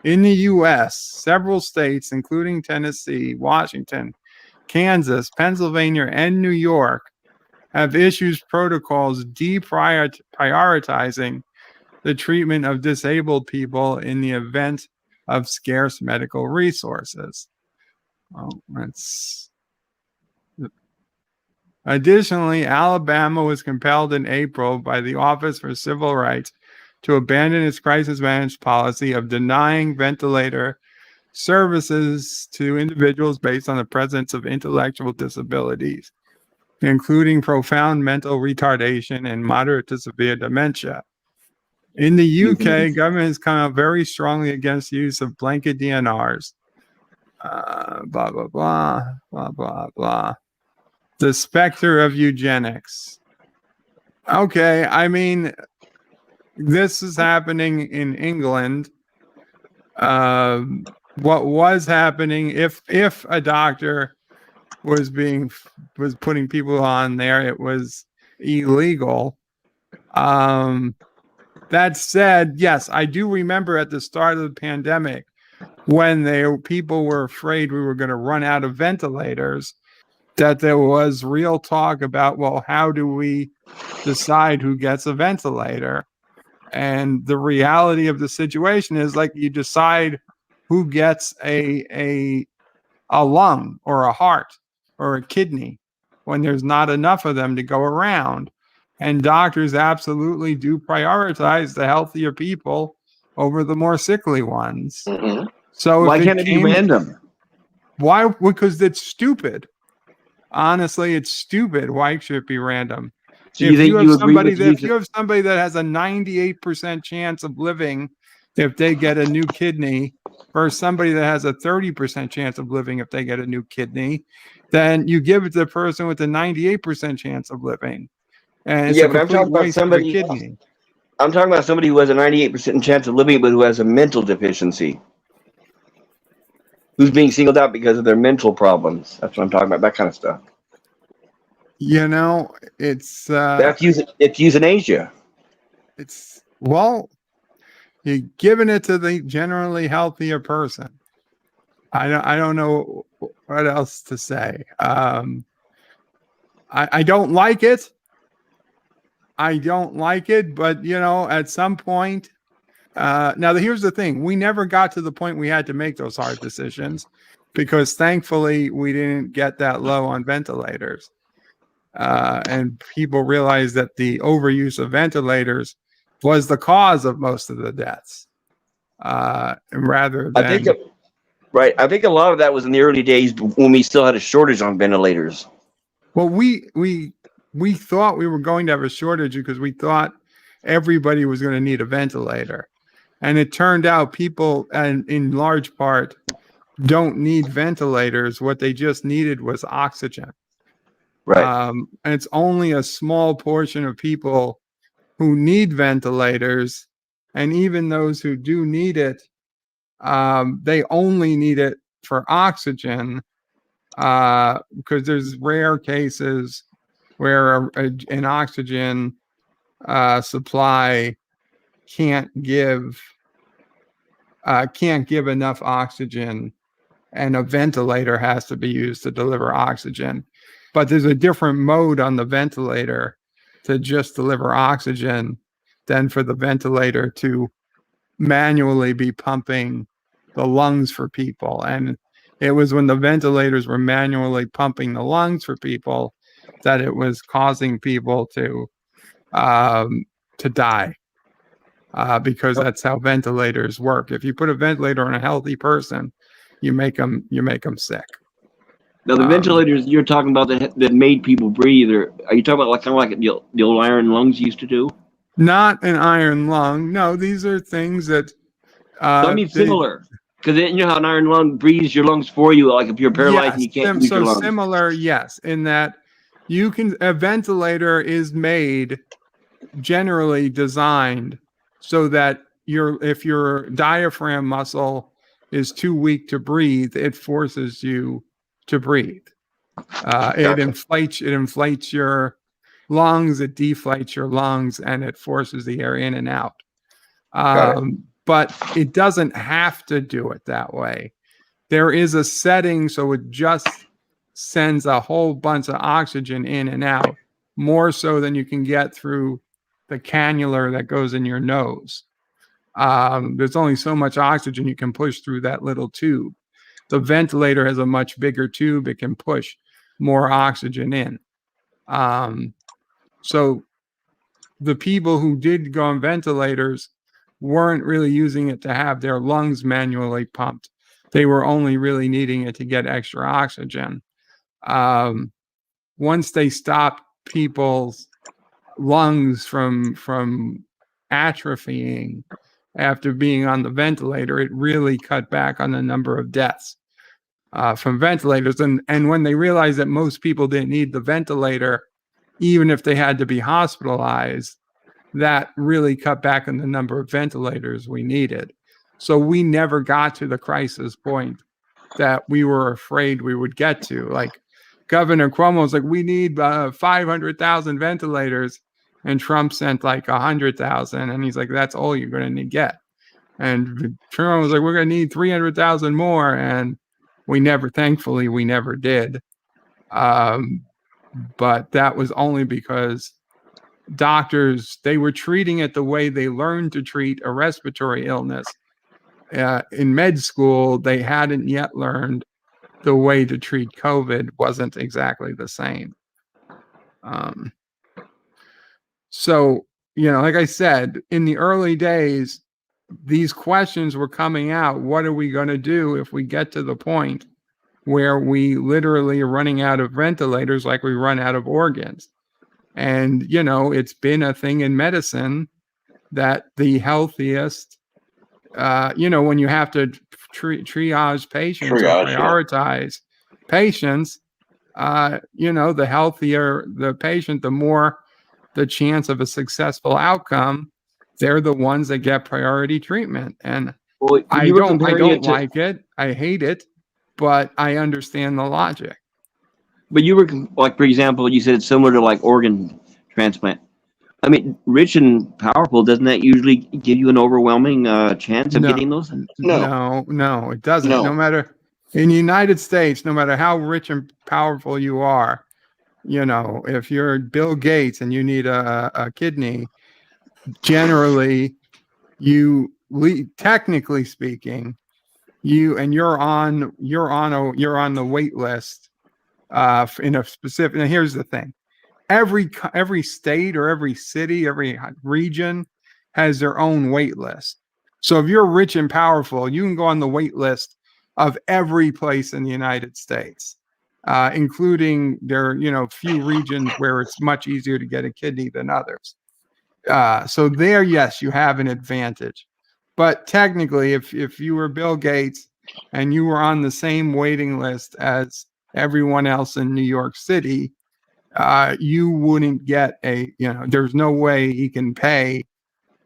In the U.S., several states, including Tennessee, Washington, Kansas, Pennsylvania, and New York, have issued protocols deprioritizing the treatment of disabled people in the event of scarce medical resources. Additionally, Alabama was compelled in April by the Office for Civil Rights to abandon its crisis management policy of denying ventilator services to individuals based on the presence of intellectual disabilities, including profound mental retardation and moderate to severe dementia. In the UK, government has come out very strongly against the use of blanket DNRs. Blah, blah, blah, blah, blah, blah. The specter of eugenics. Okay, I mean, this is happening in England. What was happening if a doctor was putting people on there, it was illegal. That said, yes, I do remember at the start of the pandemic when people were afraid we were going to run out of ventilators, that there was real talk about, well, how do we decide who gets a ventilator? And the reality of the situation is, like, you decide who gets a lung or a heart or a kidney when there's not enough of them to go around. And doctors absolutely do prioritize the healthier people over the more sickly ones. Mm-hmm. So why can't it be random? Why? Because it's stupid. Honestly, it's stupid. Why should it be random? So if you have somebody that has a 98% chance of living if they get a new kidney, versus somebody that has a 30% chance of living if they get a new kidney, then you give it to the person with a 98% chance of living. And yeah, but I'm talking about somebody. I'm talking about somebody who has a 98% chance of living, but who has a mental deficiency, who's being singled out because of their mental problems. That's what I'm talking about. That kind of stuff. You know, it's it's euthanasia. It's well, you're giving it to the generally healthier person. I don't know what else to say. I don't like it. I don't like it, but you know, at some point, now here's the thing: we never got to the point we had to make those hard decisions because thankfully we didn't get that low on ventilators, and people realized that the overuse of ventilators was the cause of most of the deaths, rather than. I think a lot of that was in the early days when we still had a shortage on ventilators. Well, we thought we were going to have a shortage because we thought everybody was going to need a ventilator. And it turned out people, and in large part, don't need ventilators. What they just needed was oxygen. Right. And it's only a small portion of people who need ventilators. And even those who do need it, they only need it for oxygen because there's rare cases where an oxygen supply can't give enough oxygen, and a ventilator has to be used to deliver oxygen. But there's a different mode on the ventilator to just deliver oxygen than for the ventilator to manually be pumping the lungs for people. And it was when the ventilators were manually pumping the lungs for people that it was causing people to die, because that's how ventilators work. If you put a ventilator on a healthy person, you make them sick. Now the ventilators you're talking about that made people breathe, are you talking about kind of like the old iron lungs used to do? Not an iron lung. No, these are things that. I mean similar, because you know how an iron lung breathes your lungs for you. Like if you're paralyzed and you can't use your lungs. So similar, yes, in that a ventilator is made, generally designed so that if your diaphragm muscle is too weak to breathe, it forces you to breathe. It inflates your lungs, it deflates your lungs, and it forces the air in and out. But it doesn't have to do it that way. There is a setting so it just sends a whole bunch of oxygen in and out, more so than you can get through the cannula that goes in your nose. There's only so much oxygen you can push through that little tube. The ventilator has a much bigger tube. It can push more oxygen in. So the people who did go on ventilators weren't really using it to have their lungs manually pumped. They were only really needing it to get extra oxygen. Once they stopped people's lungs from atrophying after being on the ventilator, it really cut back on the number of deaths from ventilators. And when they realized that most people didn't need the ventilator, even if they had to be hospitalized, that really cut back on the number of ventilators we needed. So we never got to the crisis point that we were afraid we would get to. Like Governor Cuomo was like, we need 500,000 ventilators. And Trump sent like 100,000. And he's like, that's all you're going to get. And Trump was like, we're going to need 300,000 more. And thankfully, we never did. But that was only because doctors, they were treating it the way they learned to treat a respiratory illness. In med school, they hadn't yet learned the way to treat COVID wasn't exactly the same. So, like I said, in the early days, these questions were coming out. What are we going to do if we get to the point where we literally are running out of ventilators like we run out of organs? And, it's been a thing in medicine that the healthiest, when you have to triage patients or prioritize patients, the healthier the patient, the more the chance of a successful outcome. They're the ones that get priority treatment. And I don't like it. I hate it, but I understand the logic. But you were like, for example, you said it's similar to like organ transplant. I mean, rich and powerful, doesn't that usually give you an overwhelming chance of getting those? No, it doesn't. No. No matter in the United States, no matter how rich and powerful you are, you know, if you're Bill Gates and you need a kidney, generally, technically speaking, you're on the wait list in a specific. And here's the thing: every state or every city, every region has their own wait list. So if you're rich and powerful, you can go on the wait list of every place in the United States, including their, few regions where it's much easier to get a kidney than others. So there, yes, you have an advantage. But technically, if you were Bill Gates and you were on the same waiting list as everyone else in New York City, you wouldn't get there's no way he can pay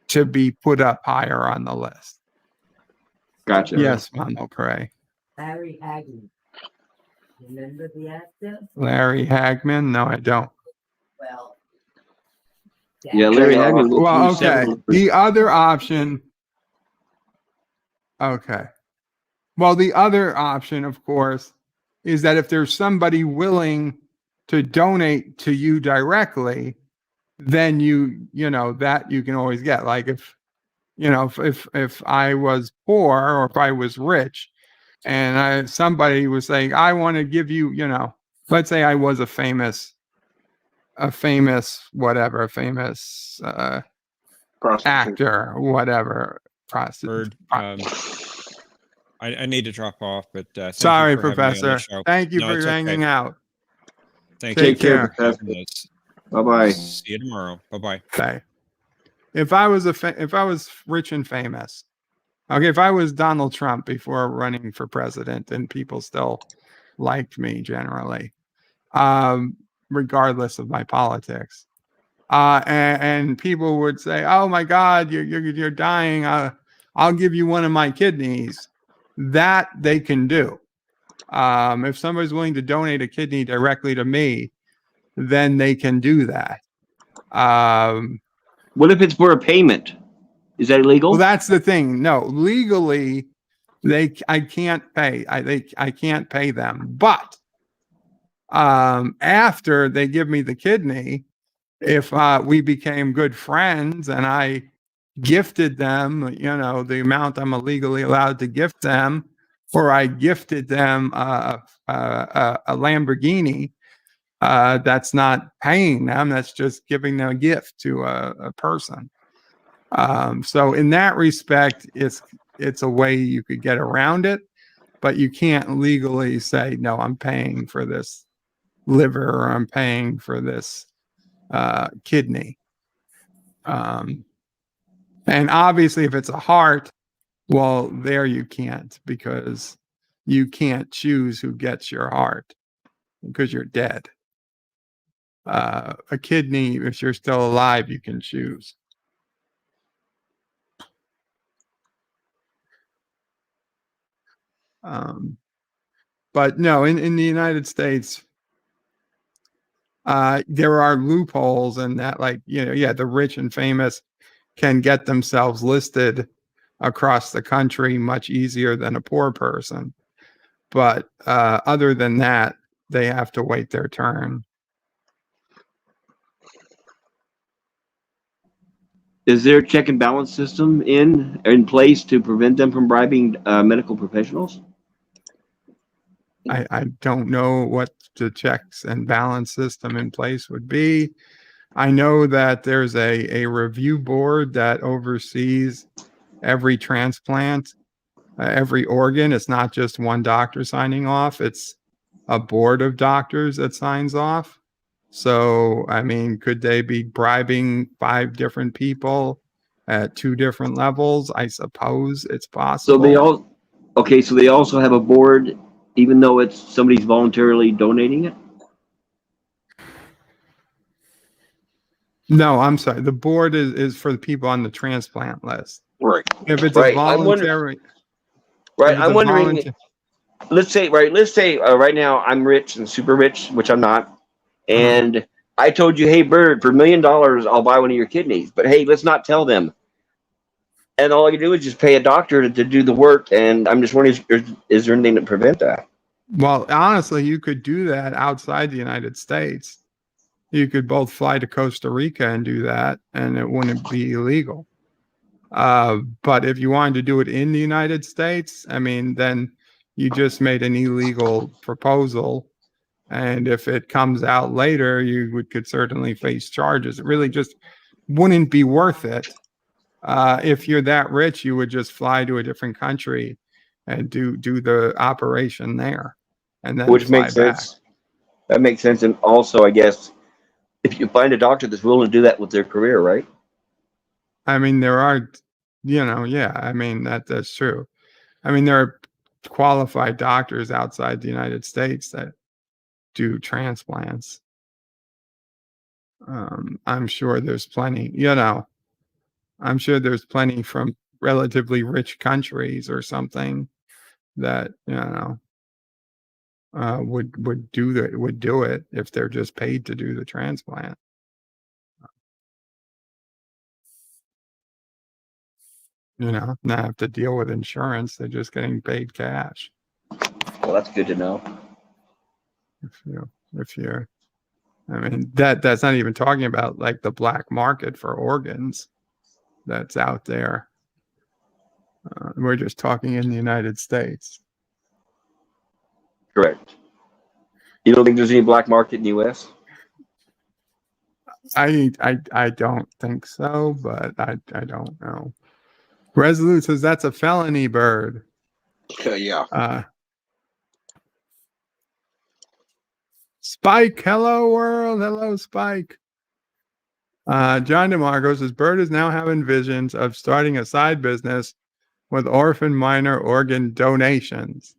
to be put up higher on the list. Gotcha. Yes, Mama Pray. Larry Hagman. Remember the actor? Larry Hagman? No, I don't. Well, yeah, Larry Hagman. Well, okay. The other option. Okay. Well, the other option, of course, is that if there's somebody willing to donate to you directly, then that you can always get. Like if I was poor or if I was rich and somebody was saying, I want to give you, let's say I was a famous actor, whatever. Prostitute. I need to drop off, but sorry, Professor. Thank you for hanging out. Take care. Bye bye. See you tomorrow. Bye bye. Bye. If I was rich and famous, okay, if I was Donald Trump before running for president, and people still liked me generally, regardless of my politics, and people would say, "Oh my God, you're dying. I'll give you one of my kidneys." That they can do. If somebody's willing to donate a kidney directly to me, then they can do that. What if it's for a payment? Is that illegal? Well, that's the thing. No, legally, I can't pay. I can't pay them. But after they give me the kidney, if we became good friends and I gifted them, the amount I'm legally allowed to gift them, or I gifted them a Lamborghini, that's not paying them. That's just giving them a gift to a person. So in that respect, it's a way you could get around it, but you can't legally say, no, I'm paying for this liver or I'm paying for this kidney. And obviously, if it's a heart, well, there you can't, because you can't choose who gets your heart because you're dead. A kidney, if you're still alive, you can choose. But no, in the United States, there are loopholes in that, the rich and famous can get themselves listed across the country much easier than a poor person. But other than that, they have to wait their turn. Is there a check and balance system in place to prevent them from bribing medical professionals? I don't know what the checks and balance system in place would be. I know that there's a review board that oversees every transplant, every organ. It's not just one doctor signing off. It's a board of doctors that signs off. So, I mean, could they be bribing 5 different people at 2 different levels? I suppose it's possible. So they also have a board, even though it's somebody's voluntarily donating it? No, I'm sorry. The board is for the people on the transplant list. Right. If it's a voluntary, I'm wondering. let's say right now I'm rich and super rich, which I'm not, and I told you, hey, Bird, for $1 million, I'll buy one of your kidneys. But hey, let's not tell them. And all you do is just pay a doctor to do the work. And I'm just wondering, is there anything to prevent that? Well, honestly, you could do that outside the United States. You could both fly to Costa Rica and do that, and it wouldn't be illegal. But if you wanted to do it in the United States, I mean, then you just made an illegal proposal. And if it comes out later, you could certainly face charges. It really just wouldn't be worth it. If you're that rich, you would just fly to a different country and do the operation there, and then which makes sense. That makes sense. And also, I guess, if you find a doctor that's willing to do that with their career, right? I mean, there are, I mean, that's true. I mean, there are qualified doctors outside the United States that do transplants. I'm sure there's plenty, I'm sure there's plenty from relatively rich countries or something that, would do it if they're just paid to do the transplant. Not have to deal with insurance. They're just getting paid cash. Well, that's good to know. If you're, I mean, that's not even talking about like the black market for organs that's out there. We're just talking in the United States. Correct. You don't think there's any black market in the U.S.? I don't think so, but I don't know. Resolute says that's a felony, Bird. Yeah. Spike, hello world, hello Spike. John DeMarco says Bird is now having visions of starting a side business with orphan minor organ donations.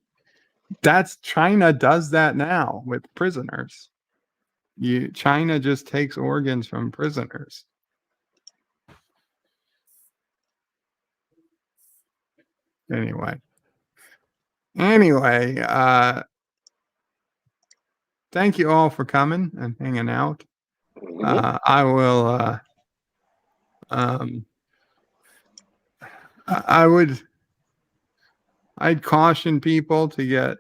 That's China does that now with prisoners. China just takes organs from prisoners. Anyway, thank you all for coming and hanging out. I will, I'd caution people to get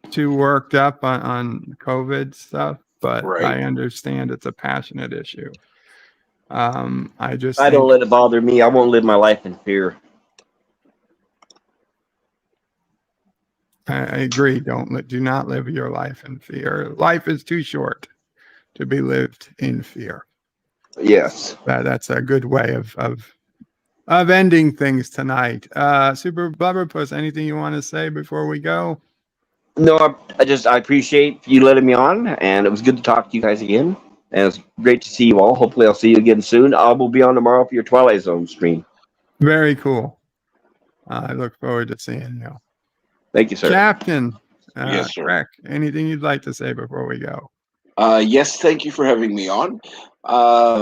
too worked up on COVID stuff, but I understand it's a passionate issue. I don't let it bother me. I won't live my life in fear. I agree. Do not live your life in fear. Life is too short to be lived in fear. Yes. That's a good way of ending things tonight. Super Blubberpuss, anything you want to say before we go? No, I appreciate you letting me on, and it was good to talk to you guys again. And it's great to see you all. Hopefully I'll see you again soon. I will be on tomorrow for your Twilight Zone stream. Very cool. I look forward to seeing you. Thank you, sir. Captain. Yes, sir. Rick, anything you'd like to say before we go? Yes, thank you for having me on. I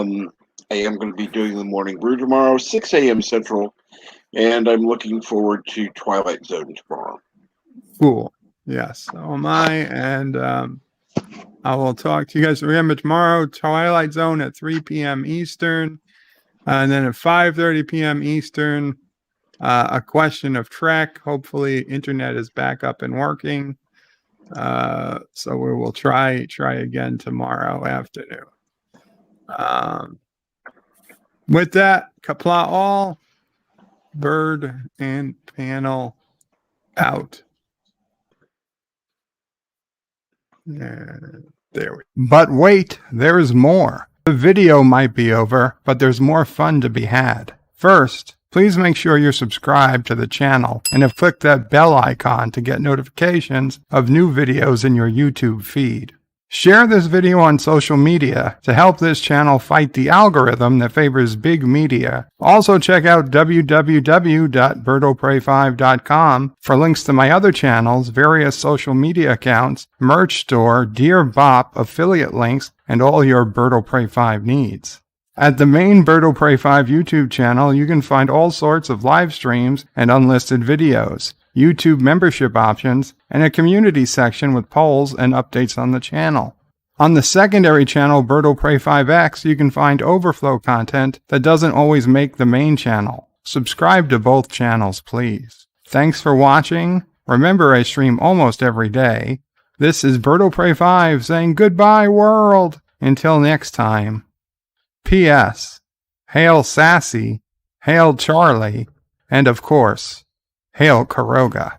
am going to be doing the morning brew tomorrow, 6 a.m. Central, and I'm looking forward to Twilight Zone tomorrow. Cool. Yes, so am I, and I will talk to you guys. Remember, tomorrow, Twilight Zone at 3 p.m. Eastern, and then at 5:30 p.m. Eastern, A Question of Trek. Hopefully, internet is back up and working. So we will try again tomorrow afternoon. With that, Qapla all, Bird and panel out. But wait, there's more. The video might be over, but there's more fun to be had. First, please make sure you're subscribed to the channel and have clicked that bell icon to get notifications of new videos in your YouTube feed. Share this video on social media to help this channel fight the algorithm that favors big media. Also check out www.birdoprey5.com for links to my other channels, various social media accounts, merch store, Dear Bop, affiliate links, and all your Birdo Prey 5 needs. At the main Birdo Prey 5 YouTube channel, you can find all sorts of live streams and unlisted videos. YouTube membership options, and a community section with polls and updates on the channel. On the secondary channel, Birdo Prey 5X, you can find overflow content that doesn't always make the main channel. Subscribe to both channels, please. Thanks for watching. Remember, I stream almost every day. This is Birdo Prey 5 saying goodbye, world. Until next time. P.S. Hail Sassy, hail Charlie, and of course, hail Karoga.